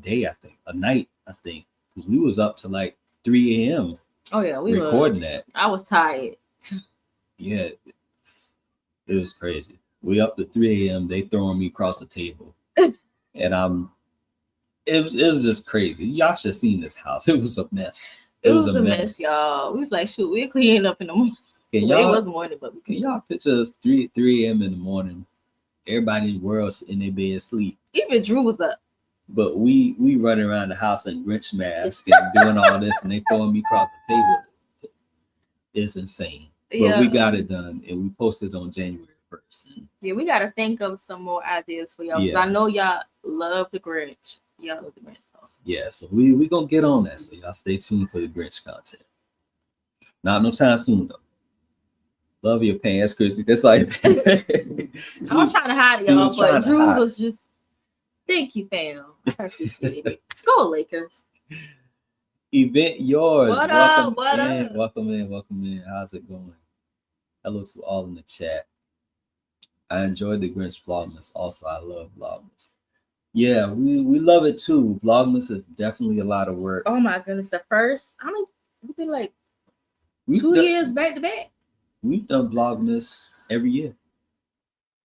night, I think, because we was up to like 3 a.m. Oh yeah, we recording that. I was tired. Yeah, it was crazy. We up to 3 a.m. They throwing me across the table, and it was just crazy. Y'all should have seen this house. It was a mess. It was a mess, y'all. We was like, shoot, we're cleaning up in the morning. It was morning, but can y'all picture us 3 a.m. in the morning? Everybody in the world in their bed asleep. Even Drew was up. But we running around the house in Grinch mask and doing all this, and they throwing me across the table. It's insane. But we got it done, and we posted on January 1st. Yeah, we got to think of some more ideas for y'all. Because I know y'all love the Grinch. Y'all love the Grinch. Yeah, so we going to get on that. So y'all stay tuned for the Grinch content. Not no time soon, though. Love your pants, Chrissy. That's like I was trying to hide it, y'all, but Drew was just, thank you, fam. I appreciate it. Go Lakers. Event yours. What up? Welcome in. How's it going? Hello to all in the chat. I enjoyed the Grinch Vlogmas. Also, I love Vlogmas. Yeah, we love it too. Vlogmas is definitely a lot of work. Oh my goodness. The first, we've been like 2 years back to back. We've done Vlogmas every year.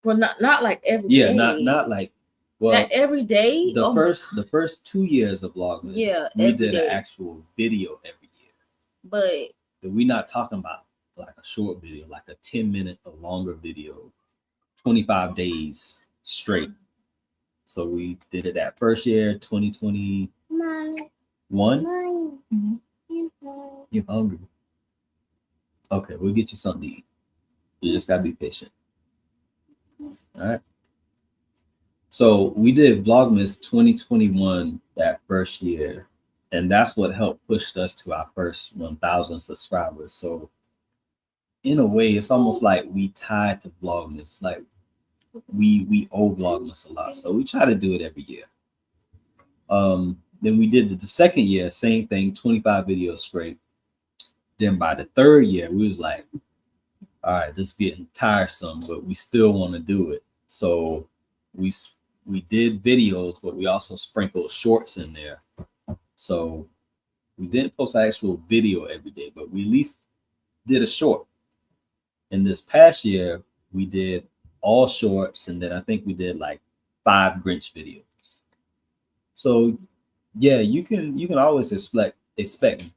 Well, not like every day. Yeah, not like not every day. The first 2 years of Vlogmas, we did an actual video every year. But we're not talking about like a short video, like a 10-minute or longer video, 25 days straight. So we did it that first year, 2021. Mm-hmm. You're hungry. Okay, we'll get you something to eat. You just gotta be patient. All right. So we did Vlogmas 2021 that first year, And that's what helped push us to our first 1,000 subscribers. So in a way, it's almost like we tied to Vlogmas. Like we owe Vlogmas a lot. So we try to do it every year. Then we did the second year, same thing, 25 videos straight. Then by the third year, we was like, all right, this is getting tiresome, but we still want to do it. So we did videos, but we also sprinkled shorts in there. So we didn't post an actual video every day, but we at least did a short. And this past year, we did all shorts, and then I think we did like 5 Grinch videos. So yeah, you can always expect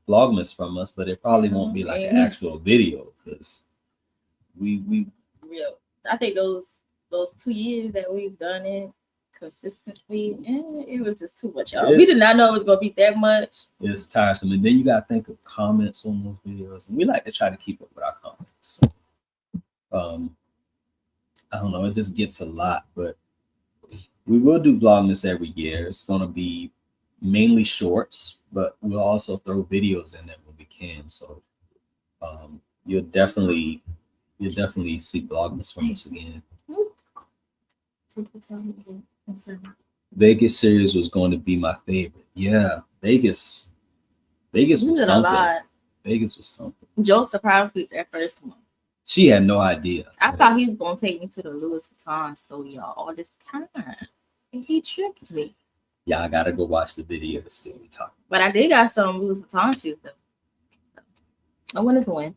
Vlogmas from us, but it probably won't be like an actual video because we real. I think those 2 years that we've done it consistently, it was just too much. We did not know it was gonna be that much. It's tiresome, and then you gotta think of comments on those videos, and we like to try to keep up with our comments. So, I don't know, it just gets a lot, but we will do Vlogmas every year. It's gonna be mainly shorts, but we'll also throw videos in there when we can. So you'll definitely see Vlogmas from us again. Vegas series was going to be my favorite. Yeah, Vegas was something. Vegas was something. Joe surprised me with that first one. She had no idea. I thought he was gonna take me to the Louis Vuitton store, y'all, all this time, and he tricked me. Yeah, I gotta go watch the video to see what we talking. But I did got some Louis Vuitton shoes though. No one is win.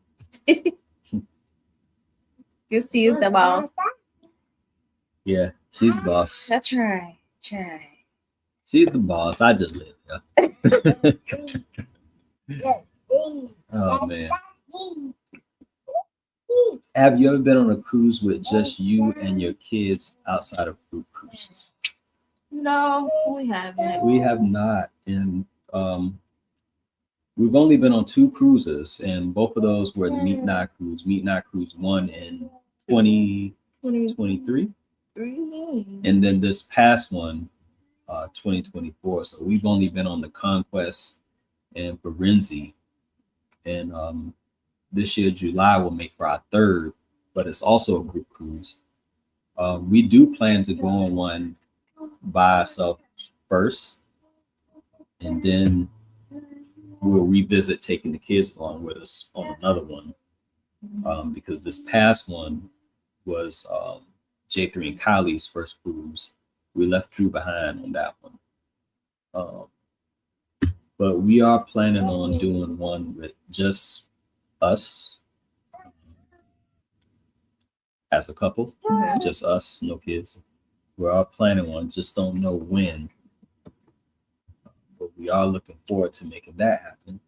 Christy is the boss. Yeah, she's the boss. I try. She's the boss. I just live. Yeah. Oh man. Have you ever been on a cruise with just you and your kids outside of group cruises? No, we haven't. We have not. And we've only been on 2 cruises, and both of those were the Meet Not Cruise. Meet Not Cruise 1 in 2023. And then this past one, 2024. So we've only been on the Conquest and Firenze. And this year, July, will make for our 3rd, but it's also a group cruise. We do plan to go on one by ourselves first, and then we'll revisit taking the kids along with us on another one, because this past one was J3 and Kylie's first cruise. We left Drew behind on that one, but we are planning on doing one with just us as a couple, just us, no kids. We're all planning on, just don't know when, but we are looking forward to making that happen.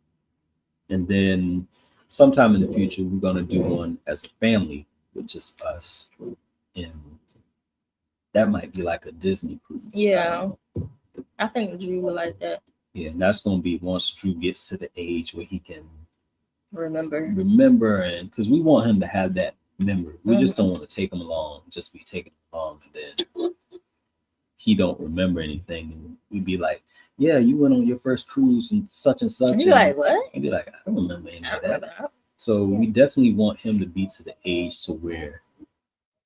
And then sometime in the future, we're going to do one as a family with just us, and that might be like a Disney cruise. Yeah, I think Drew would like that. Yeah, and that's going to be once Drew gets to the age where he can remember, and because we want him to have that memory. We just don't want to take him along, just be taken along, and then he don't remember anything, and we'd be like, yeah, you went on your first cruise and such and such. You're like, what? He'd be like, I don't remember any of that. So we definitely want him to be to the age to where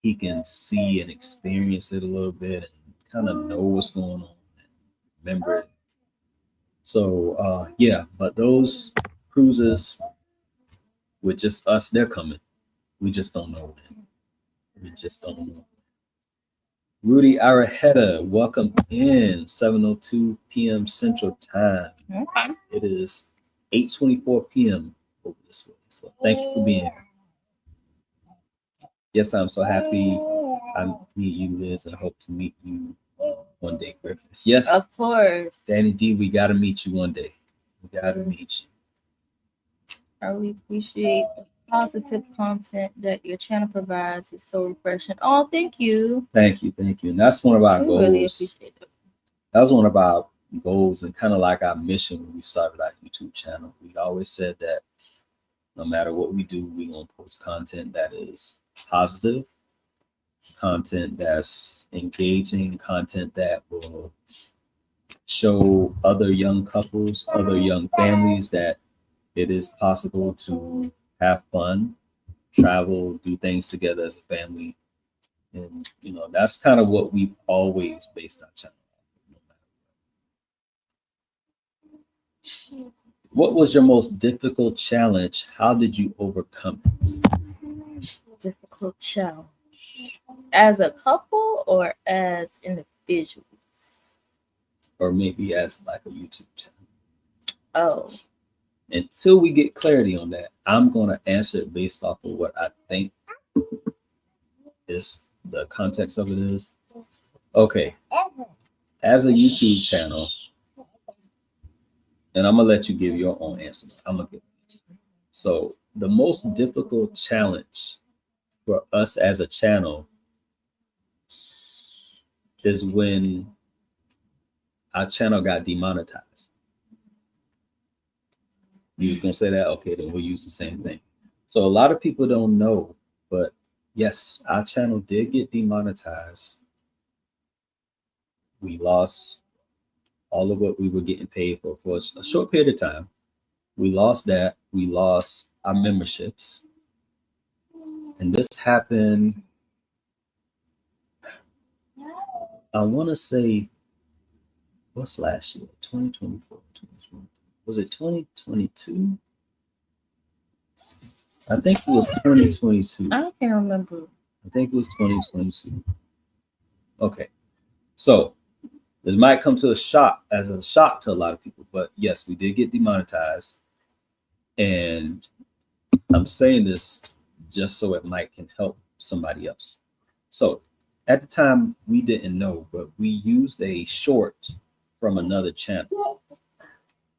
he can see and experience it a little bit and kind of know what's going on and remember it. So yeah, but those cruises with just us, they're coming. We just don't know when. We just don't know. Rudy Araheta, welcome in. 7:02 p.m. Central Time. Okay. It is 8:24 p.m. over this way. So thank you for being here. Yes, I'm so happy I meet you, Liz, and I hope to meet you one day, Griffiths. Yes, of course. Danny D, we got to meet you one day. We got to meet you. I really appreciate the positive content that your channel provides. It's so refreshing. Oh, thank you. Thank you. And that's one of our goals. Really appreciate it. That was one of our goals and kind of like our mission when we started our YouTube channel. We always said that no matter what we do, we're going to post content that is positive, content that's engaging, content that will show other young couples, other young families that it is possible to have fun, travel, do things together as a family. And, you know, that's kind of what we've always based our channel on. What was your most difficult challenge? How did you overcome it? Difficult challenge. As a couple or as individuals? Or maybe as like a YouTube channel. Oh. Until we get clarity on that, I'm going to answer it based off of what I think is the context of it is. Okay. As a YouTube channel, and I'm going to let you give your own answer. I'm going to give this. So the most difficult challenge for us as a channel is when our channel got demonetized. You was gonna say that? Okay, then we'll use the same thing. So a lot of people don't know, but yes, our channel did get demonetized. We lost all of what we were getting paid for a short period of time. We lost that. We lost our memberships. And this happened, I want to say, what's last year? 2024, 2020. Was it 2022? I think it was 2022. I can't remember. I think it was 2022. Okay. So this might come to a shock to a lot of people, but yes, we did get demonetized. And I'm saying this just so it might can help somebody else. So at the time we didn't know, but we used a short from another channel.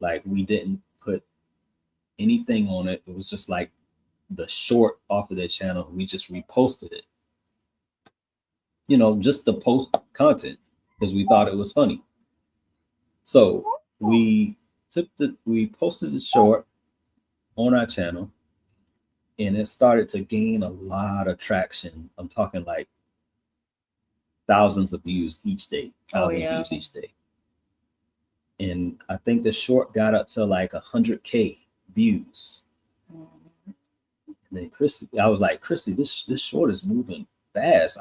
Like we didn't put anything on it. It was just like the short off of their channel. We just reposted it. You know, just to post content because we thought it was funny. So we posted the short on our channel and it started to gain a lot of traction. I'm talking like thousands of views each day, views each day. And I think the short got up to like 100K views. And then Chrissy, I was like, Chrissy, this short is moving fast.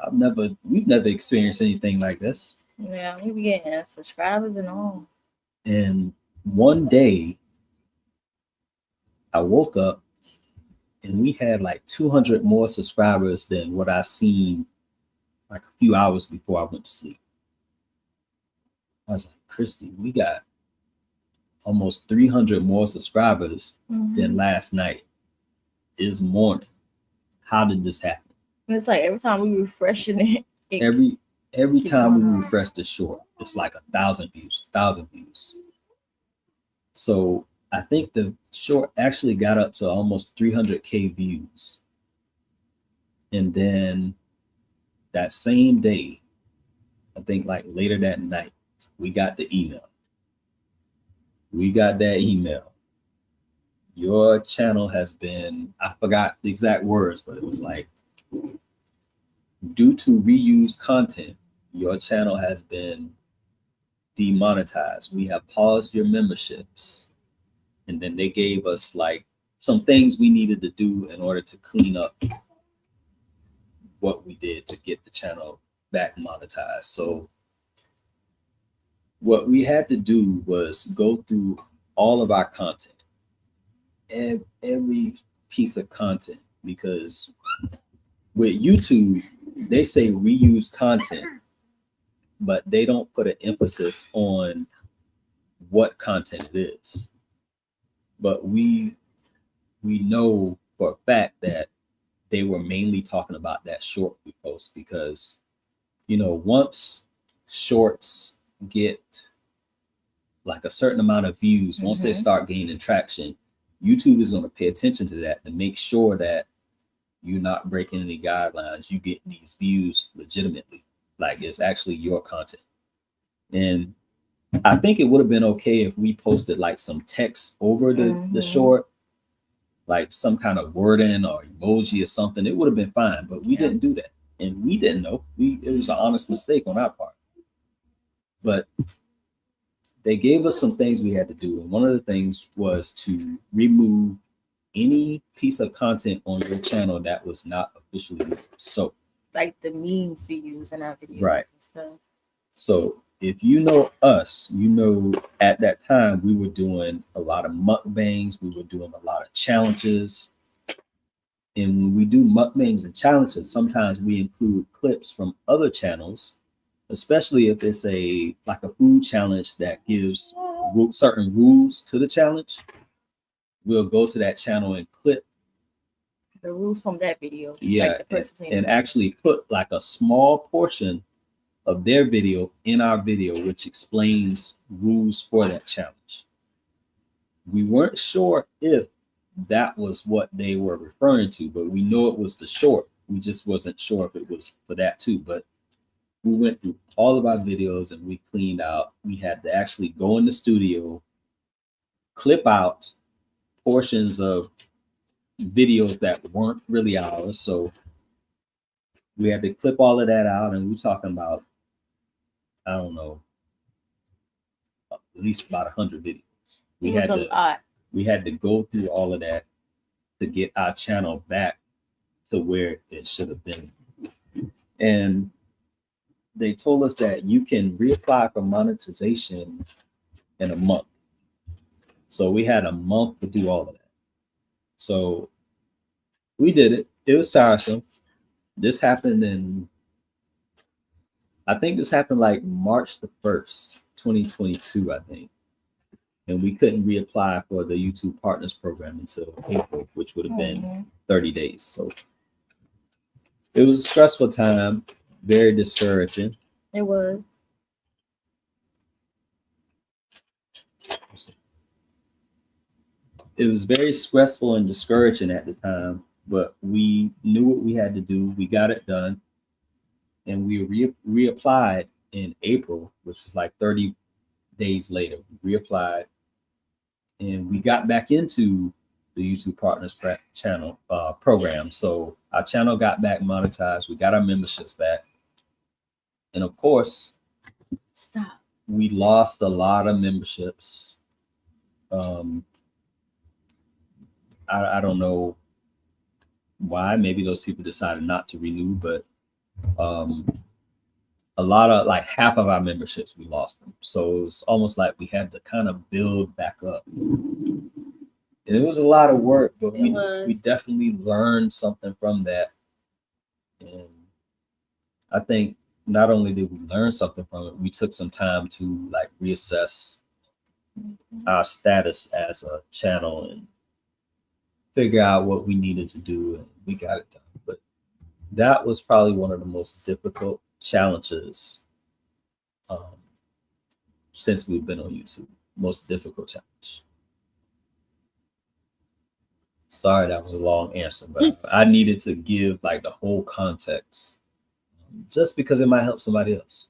We've never experienced anything like this. Yeah, we be getting subscribers and all. And one day I woke up and we had like 200 more subscribers than what I've seen like a few hours before I went to sleep. I was like, Christy, we got almost 300 more subscribers than last night. This morning. How did this happen? It's like every time we refreshing it. Every time we refresh the short, it's like 1,000 views. So I think the short actually got up to almost 300K views. And then that same day, I think like later that night, we got the email. We got that email. Your channel has been, I forgot the exact words, but it was like, due to reused content, your channel has been demonetized. We have paused your memberships. And then they gave us like some things we needed to do in order to clean up what we did to get the channel back monetized. So what we had to do was go through all of our content, every piece of content, because with YouTube, they say reuse content, but they don't put an emphasis on what content it is. But we know for a fact that they were mainly talking about that short we post because, you know, once shorts get like a certain amount of views, once they start gaining traction, YouTube is going to pay attention to that to make sure that you're not breaking any guidelines. You get these views legitimately, like it's actually your content. And I think it would have been okay if we posted like some text over the short, like some kind of wording or emoji or something. It would have been fine, but we didn't do that. And we didn't know. It was an honest mistake on our part. But they gave us some things we had to do. And one of the things was to remove any piece of content on your channel that was not officially used. So, like the memes we use in our videos right. and stuff. So if you know us, you know at that time we were doing a lot of mukbangs, we were doing a lot of challenges. And when we do mukbangs and challenges, sometimes we include clips from other channels, especially if it's like a food challenge that gives certain rules to the challenge. We'll go to that channel and clip the rules from that video. Yeah, like and actually put like a small portion of their video in our video, which explains rules for that challenge. We weren't sure if that was what they were referring to, but we know it was the short. We just wasn't sure if it was for that too. But we went through all of our videos and we cleaned out. We had to actually go in the studio, clip out portions of videos that weren't really ours. So we had to clip all of that out, and we're talking about, I don't know, at least about 100 videos. We had to go through all of that to get our channel back to where it should have been. And they told us that you can reapply for monetization in a month. So we had a month to do all of that. So we did it. It was tiresome. This happened I think this happened like March the 1st, 2022, I think. And we couldn't reapply for the YouTube Partners Program until April, which would have been 30 days. So it was a stressful time, very discouraging. It was. It was very stressful and discouraging at the time, but we knew what we had to do. We got it done. And we reapplied in April, which was like 30 days later. We reapplied and we got back into the YouTube Partners channel program. So our channel got back monetized. We got our memberships back. And of course, we lost a lot of memberships. I don't know why. Maybe those people decided not to renew, but a lot of, like half of our memberships, we lost them. So it was almost like we had to kind of build back up. And it was a lot of work, but we definitely learned something from that. And I think not only did we learn something from it, we took some time to like reassess our status as a channel and figure out what we needed to do, and we got it done. But that was probably one of the most difficult challenges since we've been on YouTube. Most difficult challenge. Sorry, that was a long answer, but I needed to give like the whole context, just because it might help somebody else.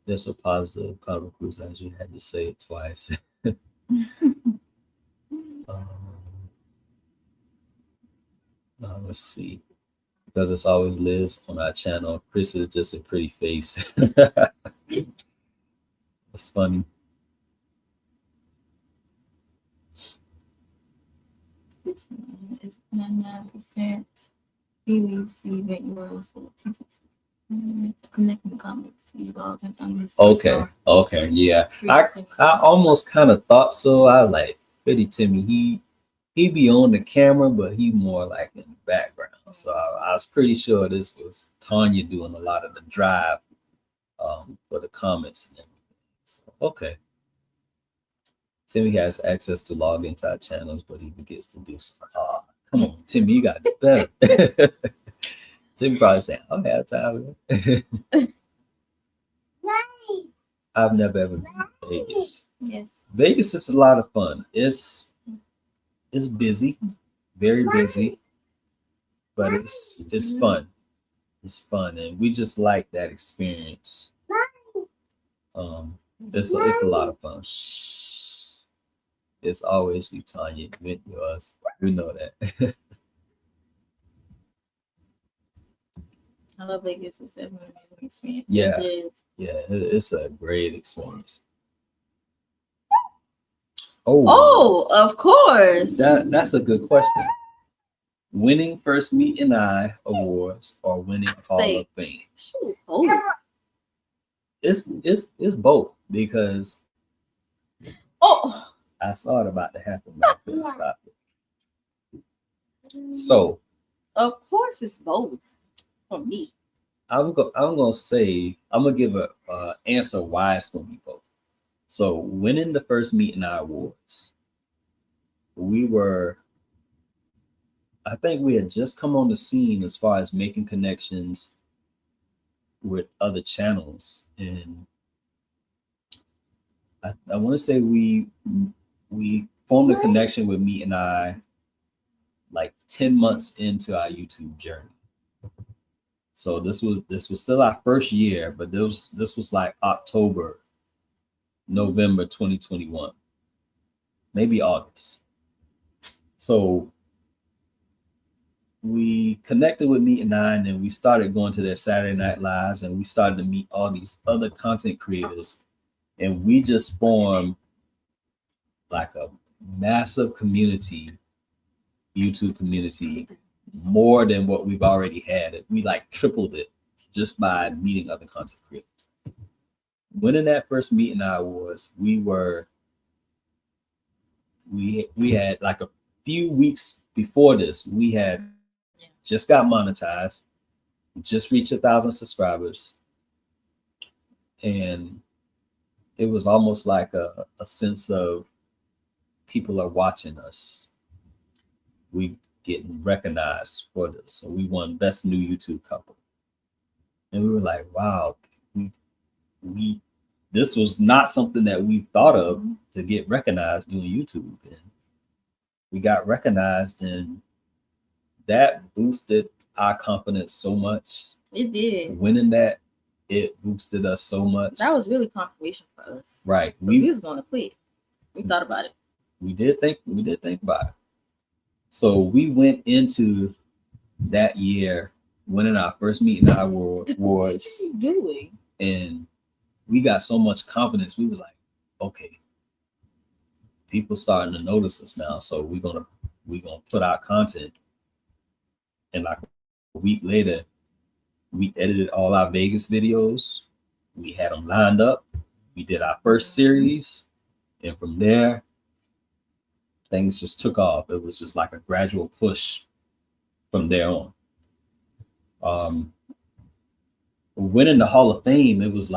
They're so positive, Carver Cruz, as you had to say it twice. Let's see, because it's always Liz on our channel. Chris is just a pretty face. It's funny. It's 99%. We receive yours for connecting comics, vlogs, and Okay, yeah. I almost kind of thought so. I like Pretty Timmy. He be on the camera, but he more like in the background. So I was pretty sure this was Tanya doing a lot of the drive for the comments and everything. So, okay. Timmy has access to log into our channels, but he forgets to do so. Come on, Timmy, you gotta do better. Timmy probably saying, I don't have time. I've never ever been to Vegas. Yes. Vegas is a lot of fun. It's busy, very busy, but it's fun. It's fun, and we just like that experience. It's a lot of fun. It's always you, Tanya. You us. We know that. I love Vegas. It's definitely an experience. Yeah. Yes, it is. Yeah, it's a great experience. Oh, Oh, of course. that's a good question. Winning First Meet and I awards or winning Hall of Fame? Shoot. Oh. It's both because I saw it about to happen, but I couldn't stop it. So of course it's both for me. I'm gonna say I'm gonna give a answer why it's gonna be both. So winning the First Meet and I awards, I think we had just come on the scene as far as making connections with other channels, and I want to say we formed a connection with Meet and I like 10 months into our YouTube journey. So this was still our first year, but this was like October, November 2021, maybe August. So we connected with Meet and I, and then we started going to their Saturday Night Lives, and we started to meet all these other content creators, and we just formed like a massive community, YouTube community, more than what we've already had. We like tripled it just by meeting other content creators. Winning that first Meet and I awards, we had like a few weeks before this, we had just got monetized, just reached 1,000 subscribers, and it was almost like a sense of people are watching us. We getting recognized for this. So we won Best New YouTube Couple. And we were like, wow, we this was not something that we thought of to get recognized doing YouTube. And we got recognized, and that boosted our confidence so much. It did. Winning that, it boosted us so much. That was really confirmation for us. Right. We was going to quit. We thought about it. We did think about it. So we went into that year winning our first Meet and I awards. What are you doing? And we got so much confidence. We was like, okay, people starting to notice us now. So we're gonna put out content. And like a week later, we edited all our Vegas videos. We had them lined up. We did our first series, and from there, things just took off. It was just like a gradual push from there on. Winning the Hall of Fame, it was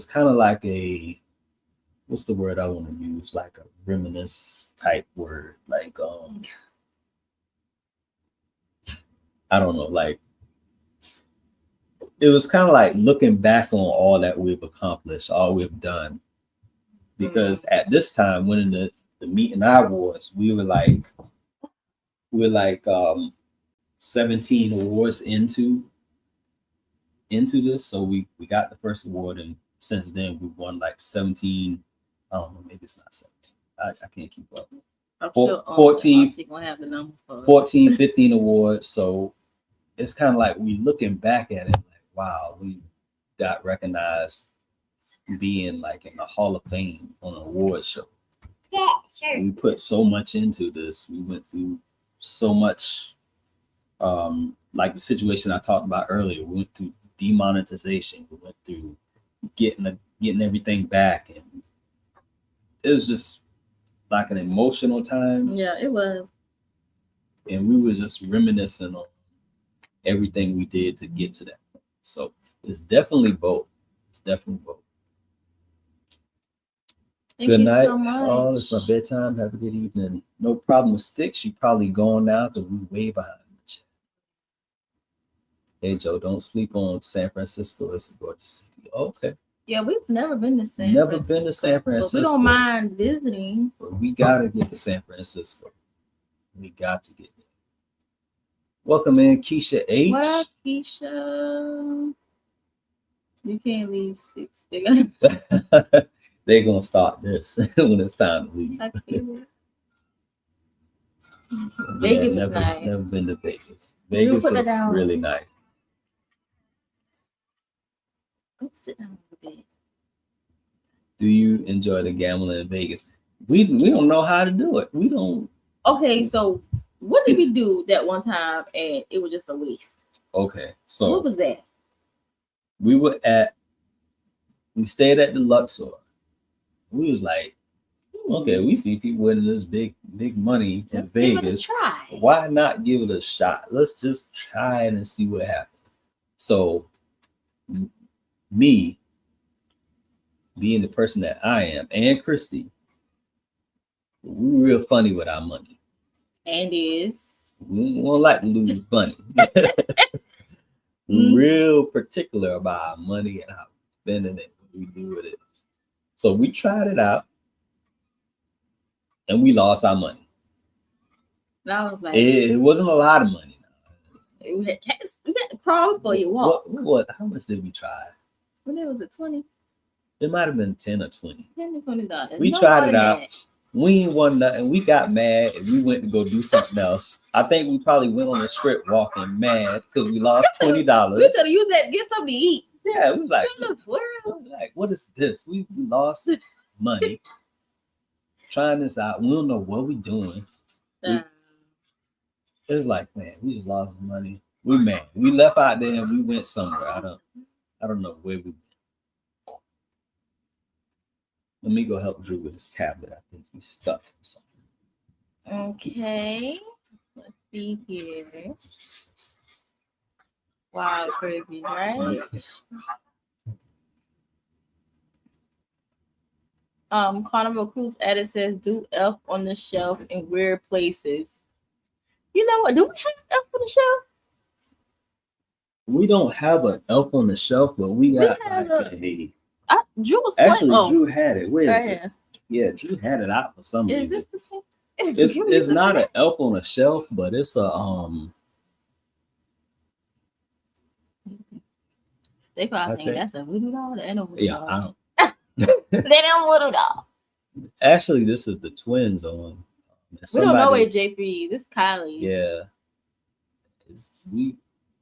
kind of like a, what's the word I want to use? Like a reminisce type word. Like, I don't know, like, it was kind of like looking back on all that we've accomplished, all we've done. Because at this time, winning the Meet and I awards, we were like 17 awards into this. So we got the first award, and since then we won like 17. I don't know, maybe it's not 17. I can't keep up. 14, 15 awards. So it's kind of like we looking back at it like, wow, we got recognized being like in the Hall of Fame on an award show. Yeah, sure. We put so much into this. We went through so much, like the situation I talked about earlier. We went through demonetization. We went through getting everything back, and it was just like an emotional time. Yeah, it was. And we were just reminiscing on everything we did to get to that point. So it's definitely both. It's definitely both. Good night. So much. Oh, it's my bedtime. Have a good evening. No problem with Sticks. You probably gone now because we way behind the chat. Hey Joe, don't sleep on San Francisco. It's a gorgeous city. Oh, okay. Yeah, we've never been to San Never Francisco. been to San Francisco. But we don't mind visiting. But we gotta get to San Francisco. We got to get there. Welcome in, Keisha H. What up, Keisha? You can't leave 6. They're gonna start this when it's time to leave. Vegas is never, nice. never been to Vegas. You Vegas put it is down. really nice. Go sit down a bit. Do you enjoy the gambling in Vegas? We don't know how to do it. We don't. Okay, so what did we do that one time and it was just a waste? Okay, so What was that? we stayed at the Luxor. We was like, okay, we see people winning this big money in Let's give it a Vegas. try. Why not give it a shot? Let's just try it and see what happens. So, me being the person that I am, and Christy, we're real funny with our money. And is We don't like to lose money. We're real particular about our money and how we're spending it, what we do with it. So we tried it out, and we lost our money. and I was like, It wasn't a lot of money. we had to crawl before you walk. What? How much did we try? When it was at 20, It might have been 10 or 20. $10 to $20. We No tried more it than out. that. We ain't won nothing. We got mad and we went to go do something else. I think we probably went on the strip walking mad because we lost $20. We could have used that to get something to eat. Yeah, we was like, What the world? what is this? We lost money trying this out. We don't know what we doing. It was like, man, we just lost money. We mad. We left out there and we went somewhere. I don't know where we went. Let me go help Drew with his tablet. I think he's stuck or something. Okay. Let's see here. Wow, crazy, right? Carnival Cruise edit says do elf on the shelf in weird places. You know what? Do we have elf on the shelf? We don't have an elf on the shelf, but we got have Drew was actually playing. Drew had it. Where is Right it? here. Yeah, Drew had it out for some Is reason. this the same? It's not an elf on a shelf, but it's a They probably I think think- that's a voodoo doll. That ain't no voodoo yeah. doll. I don't. They don't voodoo doll. Actually, this is the twins on. We don't know where J3 is. This is Kylie. Yeah,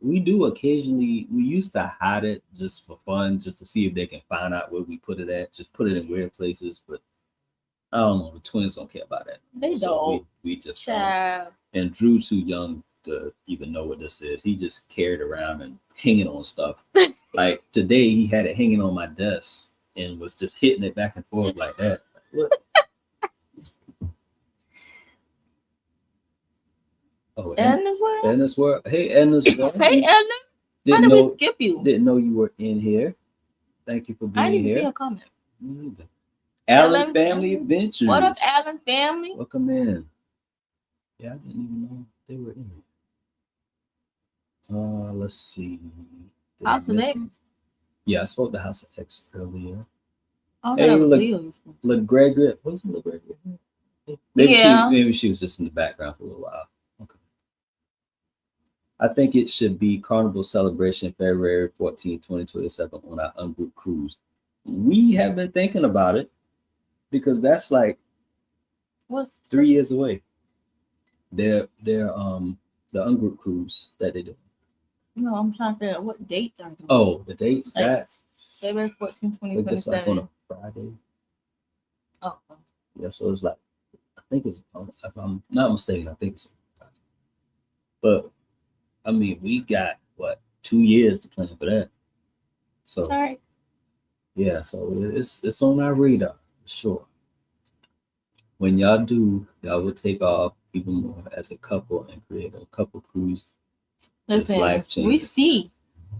we do occasionally. We used to hide it just for fun, just to see if they can find out where we put it at. Just put it in weird places, but I don't know. The twins don't care about that. They So don't. we just Child. and Drew too young to even know what this is. He just carried around and hanging on stuff. Like today, he had it hanging on my desk and was just hitting it back and forth like that. What? Oh, Edna's world? Edna's world. Hey, Edna's world. Hey, Edna. How Didn't did we know, skip you? didn't know you were in here. Thank you for I being didn't even see here. a comment. Me neither. Alan Allen Family Family. Adventures. What up, Allen family? Welcome in. Yeah, I didn't even know they were in here. Let's see. Did I House of miss X? it? Yeah, I spoke to House of X earlier. Oh, Hey, that was look. Leo. LeGregor, wasn't LeGregor? Maybe Yeah. maybe she was just in the background for a little while. Okay. I think it should be Carnival Celebration February 14, 2027 on our ungroup cruise. We have been thinking about it because that's like What's 3 years away. They're the ungroup cruise that they do. No, I'm trying to figure out what dates are those. Oh, the dates Like, that February 14, it's like on 2027. a Friday. Oh, Yeah, so it's like I think it's if I'm not mistaken, I think it's on Friday. But I mean, we got what 2 years to plan for that. So all right. yeah, so it's on our radar for sure. When y'all do, y'all will take off even more as a couple and create a couple cruise. Listen, life-changing. we see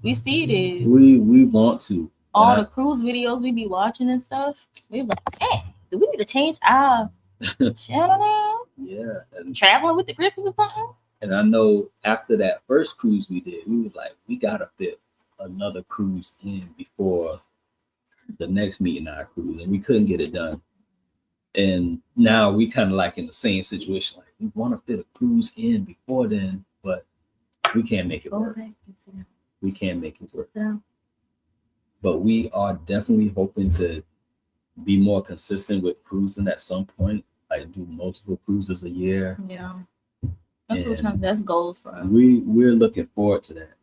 this. We want to. All And the cruise videos we be watching and stuff. We like, hey, do we need to change our channel now? yeah, and Traveling with the Griffins or something? And I know after that first cruise we did, we was like, we gotta fit another cruise in before the next meeting our cruise, and we couldn't get it done. And now we kind of like in the same situation, like we want to fit a cruise in before then, but we can't make it Go work. back and sit down. We can't make it work. Sit down. But we are definitely hoping to be more consistent with cruising at some point, like do multiple cruises a year. Yeah. That's goals for us. We're looking forward to that.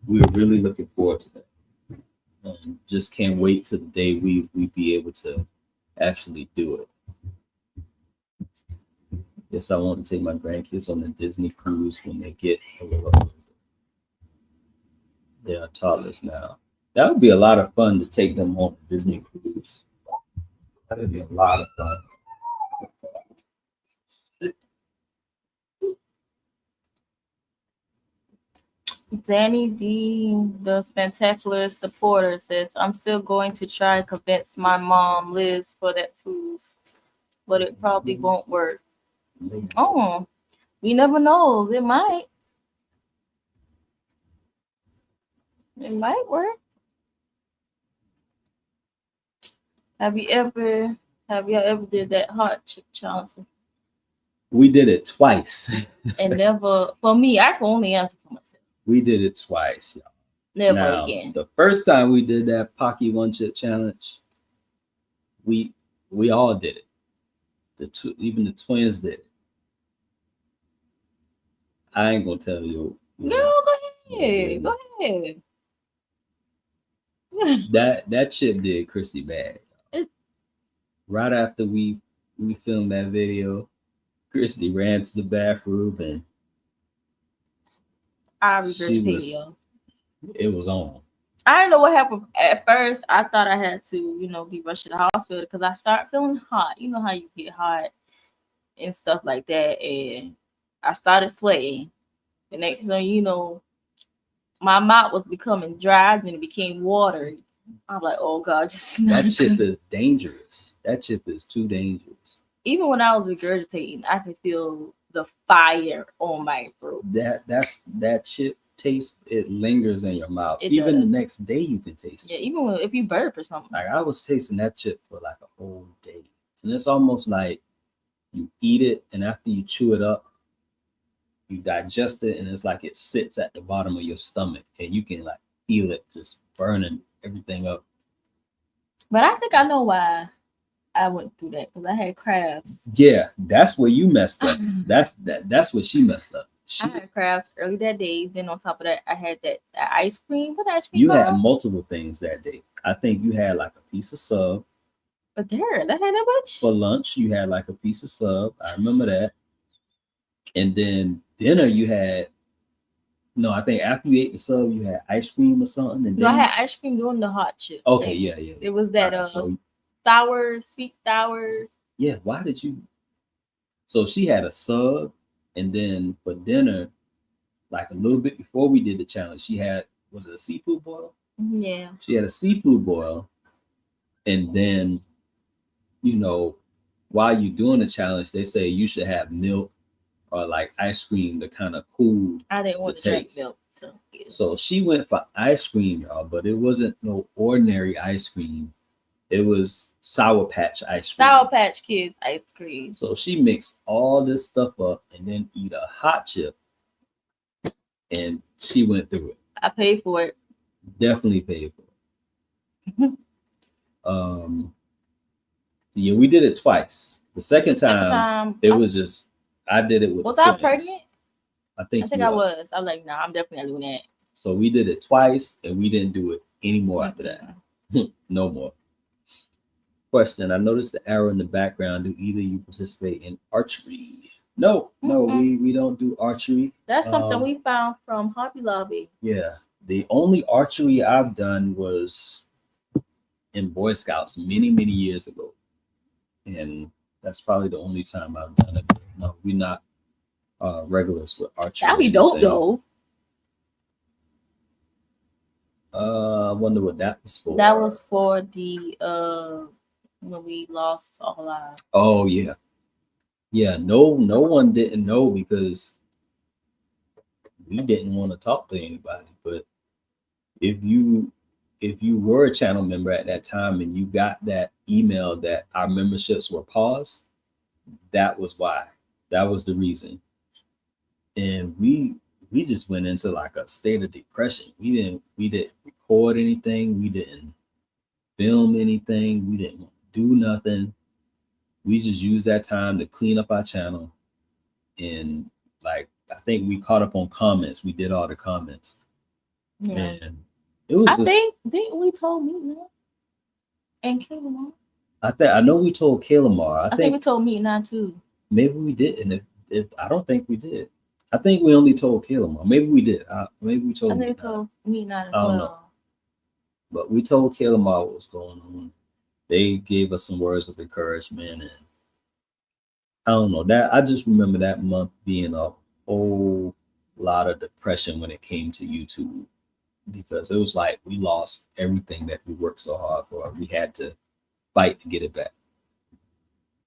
We're really looking forward to that. Just can't wait till the day we be able to actually do it. Yes, I want to take my grandkids on the Disney cruise when they get a little older. They are toddlers now. That would be a lot of fun to take them on the Disney cruise. That would be a lot of fun. Danny D, the spectacular supporter, says, I'm still going to try and convince my mom, Liz, for that cruise, but it probably won't work. Oh, we never know. It might. It might work. Have you ever did that hot chip challenge? We did it twice. And never, for me, I can only answer for myself. We did it twice, y'all. Never again. The first time we did that Pocky One Chip Challenge, we all did it. Even the twins did it. I ain't gonna tell you. No, go ahead. Go ahead. That chip did Chrissy bad. Right after we filmed that video, Chrissy ran to the bathroom and I regret you. It was on. I didn't know what happened at first. I thought I had to, be rushed to the hospital because I started feeling hot. You know how you get hot and stuff like that, and I started sweating. The next thing you know, my mouth was becoming dry and it became watery. I'm like, oh God, that chip is dangerous. That chip is too dangerous. Even when I was regurgitating, I could feel the fire on my throat. That chip taste, it lingers in your mouth. It even does. The next day you can taste it. Yeah, even if you burp or something. Like I was tasting that chip for like a whole day. And it's almost like you eat it and after you chew it up, you digest it and it's like it sits at the bottom of your stomach and you can like feel it just burning everything up. But I think I know why I went through that because I had crabs. Yeah, that's where you messed up. That's where she messed up. I had crabs early that day. Then on top of that, I had that ice cream. What ice cream? You had multiple things that day. I think you had like a piece of sub. But there, that had that much. For lunch, you had like a piece of sub. I remember that. And then dinner, you had. No, I think after you ate the sub, you had ice cream or something. And no, I had ice cream during the hot chip. Okay, yeah. It was that sour, sweet sour. Yeah, why did you? So she had a sub, and then for dinner, like a little bit before we did the challenge, she had, was it a seafood boil? Yeah. She had a seafood boil, and then, while you're doing the challenge, they say you should have milk or like ice cream to kind of cool. I didn't want to drink milk. So she went for ice cream, y'all, but it wasn't no ordinary ice cream. It was Sour Patch ice cream. Sour Patch Kids ice cream. So she mixed all this stuff up and then eat a hot chip. And she went through it. I paid for it. Definitely paid for it. Yeah, we did it twice. The second time it was just, I did it with Was the I twins. pregnant? I think I was. I was like, nah, I'm definitely not doing that. So we did it twice and we didn't do it anymore after that. No more. Question. I noticed the arrow in the background. Do either you participate in archery? No, we don't do archery. That's something we found from Hobby Lobby. Yeah. The only archery I've done was in Boy Scouts many, many years ago. And that's probably the only time I've done it. No, we're not regulars with archery. That'd be dope though. I wonder what that was for. That was for the when we lost all our. Oh yeah. No one didn't know because we didn't want to talk to anybody. But if you were a channel member at that time and you got that email that our memberships were paused, that was why. That was the reason. And we just went into like a state of depression. We didn't record anything. We didn't film anything. We didn't do nothing. We just used that time to clean up our channel and like I think we caught up on comments. We did all the comments, Yeah. and it was. Didn't we told Meet now and Kayla? I know we told Kalamar. I think we told Meet now too. Maybe we didn't. If I don't think we did. I think we only told Kalamar. Maybe we did. Maybe we told. I think we told Meet now as I don't well. know. But we told Kalamar what was going on. They gave us some words of encouragement, and I don't know that. I just remember that month being a whole lot of depression when it came to YouTube, because it was like we lost everything that we worked so hard for. We had to fight to get it back.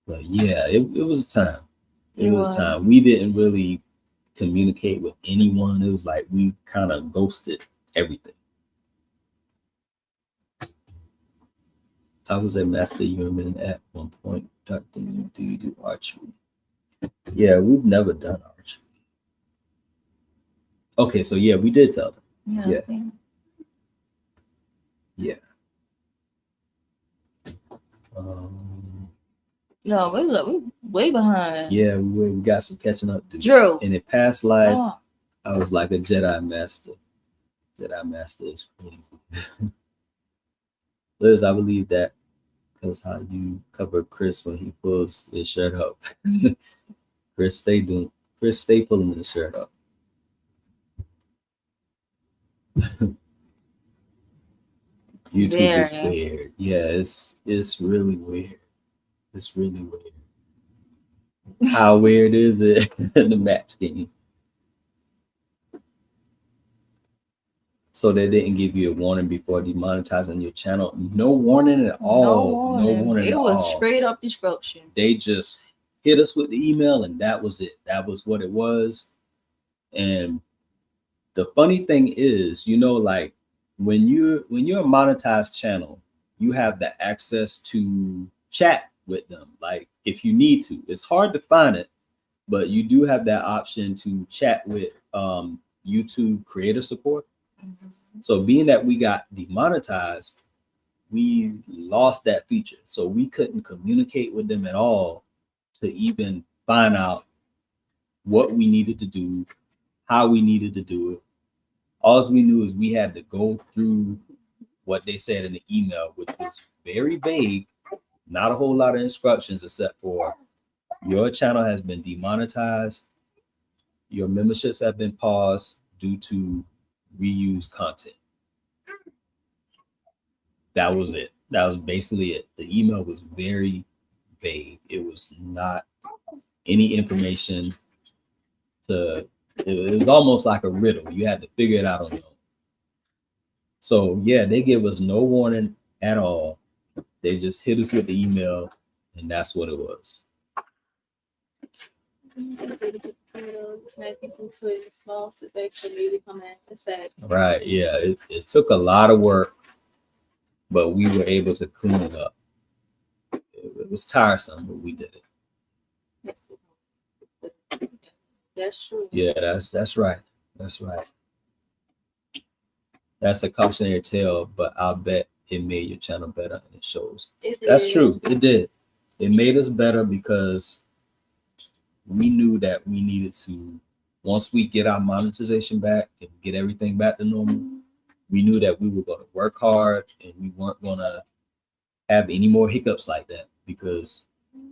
But yeah, it was a time. It was a time. We didn't really communicate with anyone. It was like we kind of ghosted everything. I was a master yeoman at one point. Do you do archery? Yeah, we've never done archery. Okay, so yeah, we did tell them. Yeah. No, we're way behind. Yeah, we got some catching up to do. Drew. In a past life, I was like a Jedi Master. Jedi Master is crazy. Liz, I believe that because how you cover Chris when he pulls his shirt up. Chris stay pulling his shirt up. YouTube is weird. Yeah, it's really weird. It's really weird. How weird is it in the match game? So they didn't give you a warning before demonetizing your channel. No warning at all. No warning at all. It was straight up destruction. They just hit us with the email, and that was it. That was what it was. And the funny thing is, like when you're a monetized channel, you have the access to chat with them. Like if you need to, it's hard to find it, but you do have that option to chat with YouTube creator support. So being that we got demonetized, we lost that feature. So we couldn't communicate with them at all to even find out what we needed to do, how we needed to do it. All we knew is we had to go through what they said in the email, which was very vague, not a whole lot of instructions except for your channel has been demonetized, your memberships have been paused due to reuse content. That was it. That was basically it. The email was very vague. It was not any information it was almost like a riddle. You had to figure it out on your own. So yeah, they gave us no warning at all. They just hit us with the email, and that's what it was. Right, yeah, it took a lot of work, but we were able to clean it up. It was tiresome, but we did it. That's true. Yeah, that's right. That's right. That's a cautionary tale, but I'll bet it made your channel better, and it shows. That's true. It did. It made us better because we knew that we needed to, once we get our monetization back and get everything back to normal, we knew that we were going to work hard and we weren't going to have any more hiccups like that, because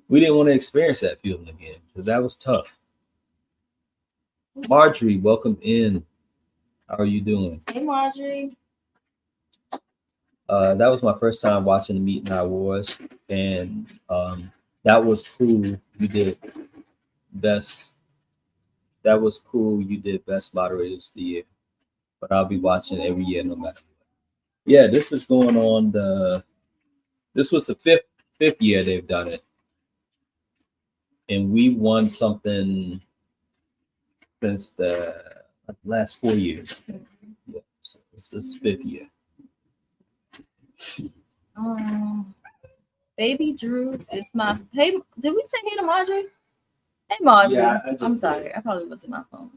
we didn't want to experience that feeling again, because that was tough. Marjorie, welcome in. How are you doing? Hey, Marjorie. That was my first time watching the Meet Night Wars, and that was cool. You did best. That was cool. You did best moderators of the year, but I'll be watching every year no matter what. Yeah, this is going on this was the fifth year they've done it, and we won something since the last 4 years. Yeah, so it's this 5th year. Baby Drew is my hey. Did we say hey to Marjorie? Hey Marjorie. Yeah, I'm sorry. Did. I probably wasn't my phone.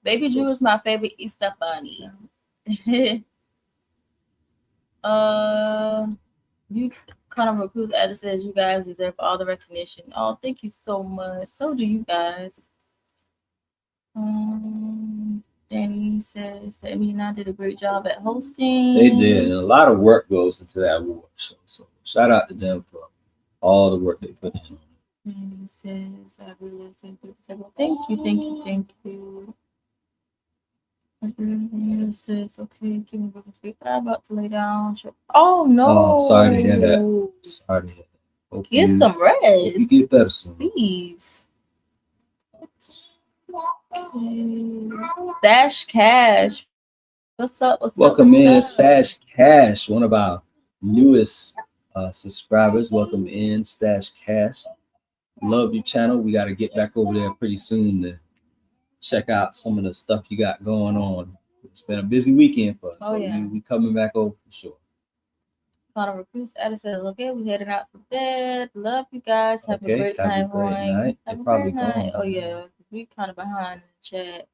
Baby Drew is my favorite Easter bunny. You kind of recruit the editor says you guys deserve all the recognition. Oh, thank you so much. So do you guys. Danny says that me and I did a great job at hosting. They did, and a lot of work goes into that award show. So shout out to them for all the work they put in. And he says, I really thank you. Thank you, thank you, thank you. It says, okay, keep me looking straight. I'm about to lay down. Oh no. Oh, sorry to hear that. Sorry to hear that. Hope Get you, some hope you rest. get better soon. Please. Stash Cash. What's up? What's Welcome up? in, Stash Cash, one of our newest subscribers. Welcome in, Stash Cash. Love your channel. We got to get back over there pretty soon to check out some of the stuff you got going on. It's been a busy weekend for us. Oh, yeah. We coming back over for sure. Final recruits. Addison says, okay, we heading out for bed. Love you guys. Have a Okay, great have a night, great Roy. night. Have They're a probably great night. gone. Oh yeah, we kind of behind in the chat.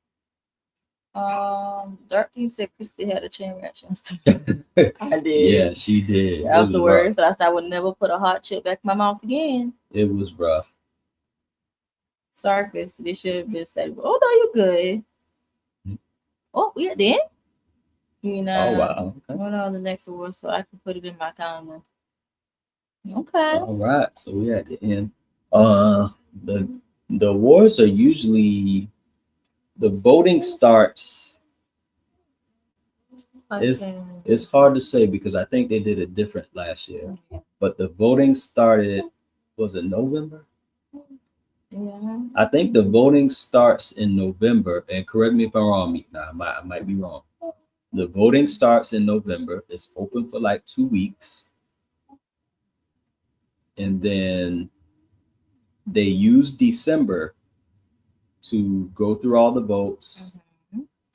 Dark Team said Christy had a chain reaction. I did. Yeah, she did. That was the rough. worst. I said I would never put a hot chip back in my mouth again. It was rough. Sorry, Christy. They should have been said, oh no, you're good. Oh, we at the end? You know, Oh wow. Okay. what on the next award so I can put it in my calendar. Okay. All right. So we at the end. The awards are usually, the voting starts. It's hard to say because I think they did it different last year. But the voting started, was it November? Yeah. I think the voting starts in November, and correct me if I'm wrong, Meek. Now I might be wrong. The voting starts in November. It's open for like 2 weeks. And then they use December to go through all the votes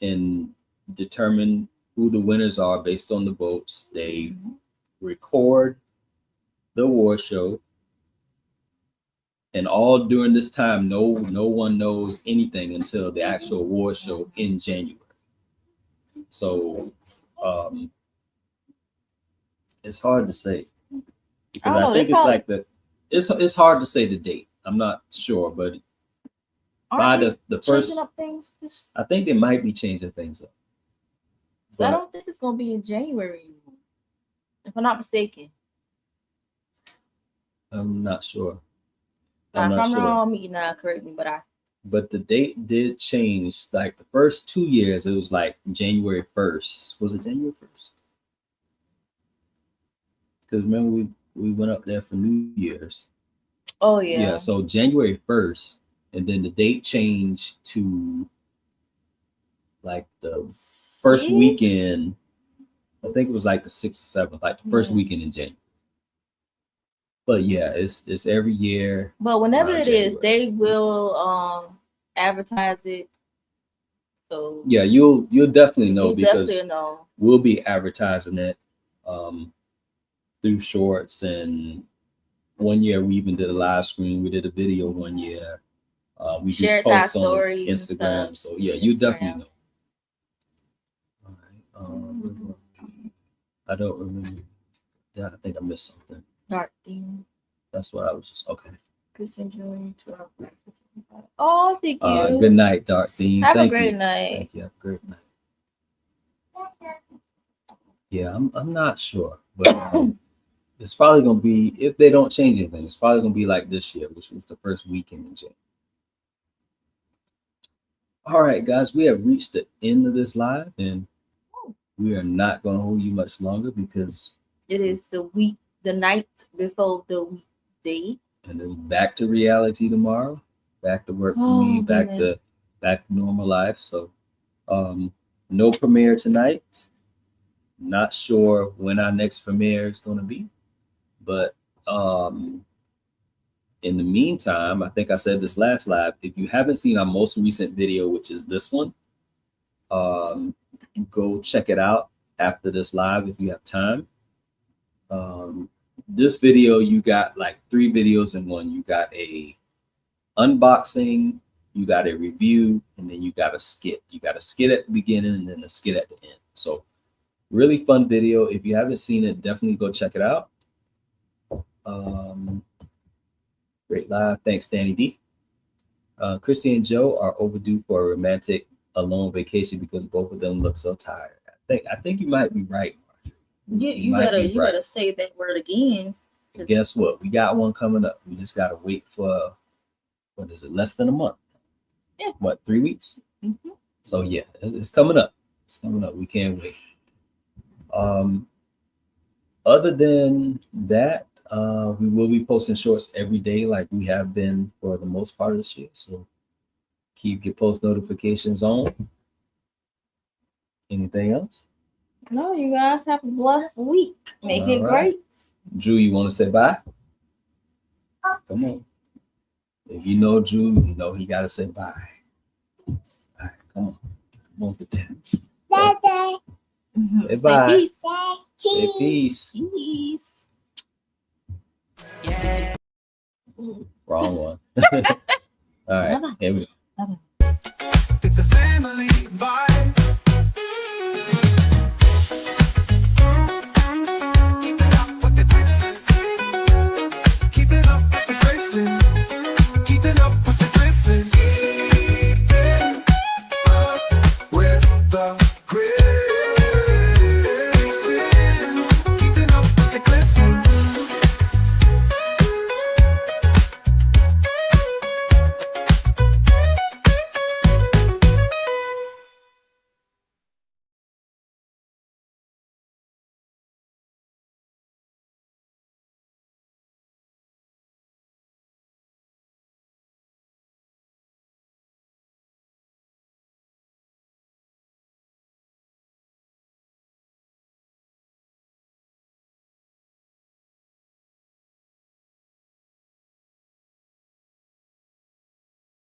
and determine who the winners are based on the votes. They record the award show. And all during this time, no one knows anything until the actual award show in January. So it's hard to say. Because I think it's like it's hard to say the date. I'm not sure, but by the first, up things I think they might be changing things up. So I don't think it's gonna be in January anymore, if I'm not mistaken. I'm not sure. If I'm wrong, you know, correct me, but the date did change. Like the first 2 years, it was like January 1st. Was it January 1st? Because remember we went up there for New Year's. Oh yeah. Yeah, so January 1st, and then the date changed to like the first weekend. I think it was like the 6th or 7th, like the first weekend in January. But yeah, it's every year. But whenever it is, they will advertise it. So yeah, you'll definitely know because definitely know. We'll be advertising it through shorts, and one year we even did a live stream. We did a video one year. We shared do posts on Instagram. So yeah, you definitely know. All right. I don't remember. Yeah, I think I missed something. Dark theme. That's what I was just okay. Just enjoying 12. Oh, thank you. Good night, Dark Theme. Have a great night. Thank you. Have a great night. Yeah, I'm not sure, but it's probably gonna be, if they don't change anything, it's probably gonna be like this year, which was the first weekend in January. All right, guys, we have reached the end of this live, and we are not gonna hold you much longer because it is the night before the weekday. And it's back to reality tomorrow. Back to work for me. Back to normal life. So no premiere tonight. Not sure when our next premiere is gonna be. But in the meantime, I think I said this last live. If you haven't seen our most recent video, which is this one, go check it out after this live if you have time. This video, you got like 3 videos in one. You got a unboxing, you got a review, and then you got a skit. You got a skit at the beginning and then a skit at the end. So really fun video. If you haven't seen it, definitely go check it out. Great live. Thanks, Danny D. Christy and Joe are overdue for a romantic alone vacation because both of them look so tired. I think you might be right. You might better be right. say that word again. And guess what? We got one coming up. We just gotta wait for what is it? Less than a month. Yeah. What, 3 weeks? Mm-hmm. So yeah, it's coming up. It's coming up. We can't wait. Other than that, we will be posting shorts every day like we have been for the most part of this year. So keep your post notifications on. Anything else? No, you guys have a blessed week. Make All it right. great. Drew, you want to say bye? Come on. If you know Drew, you know he got to say bye. All right, come on. Come on with that. Say bye. Say peace. Say peace. Peace. Yeah. Wrong one. All right, Bye-bye. here we go. It's a family vibe. Keep it up with the Griffins. Keep it up with the Griffins. Keep it up with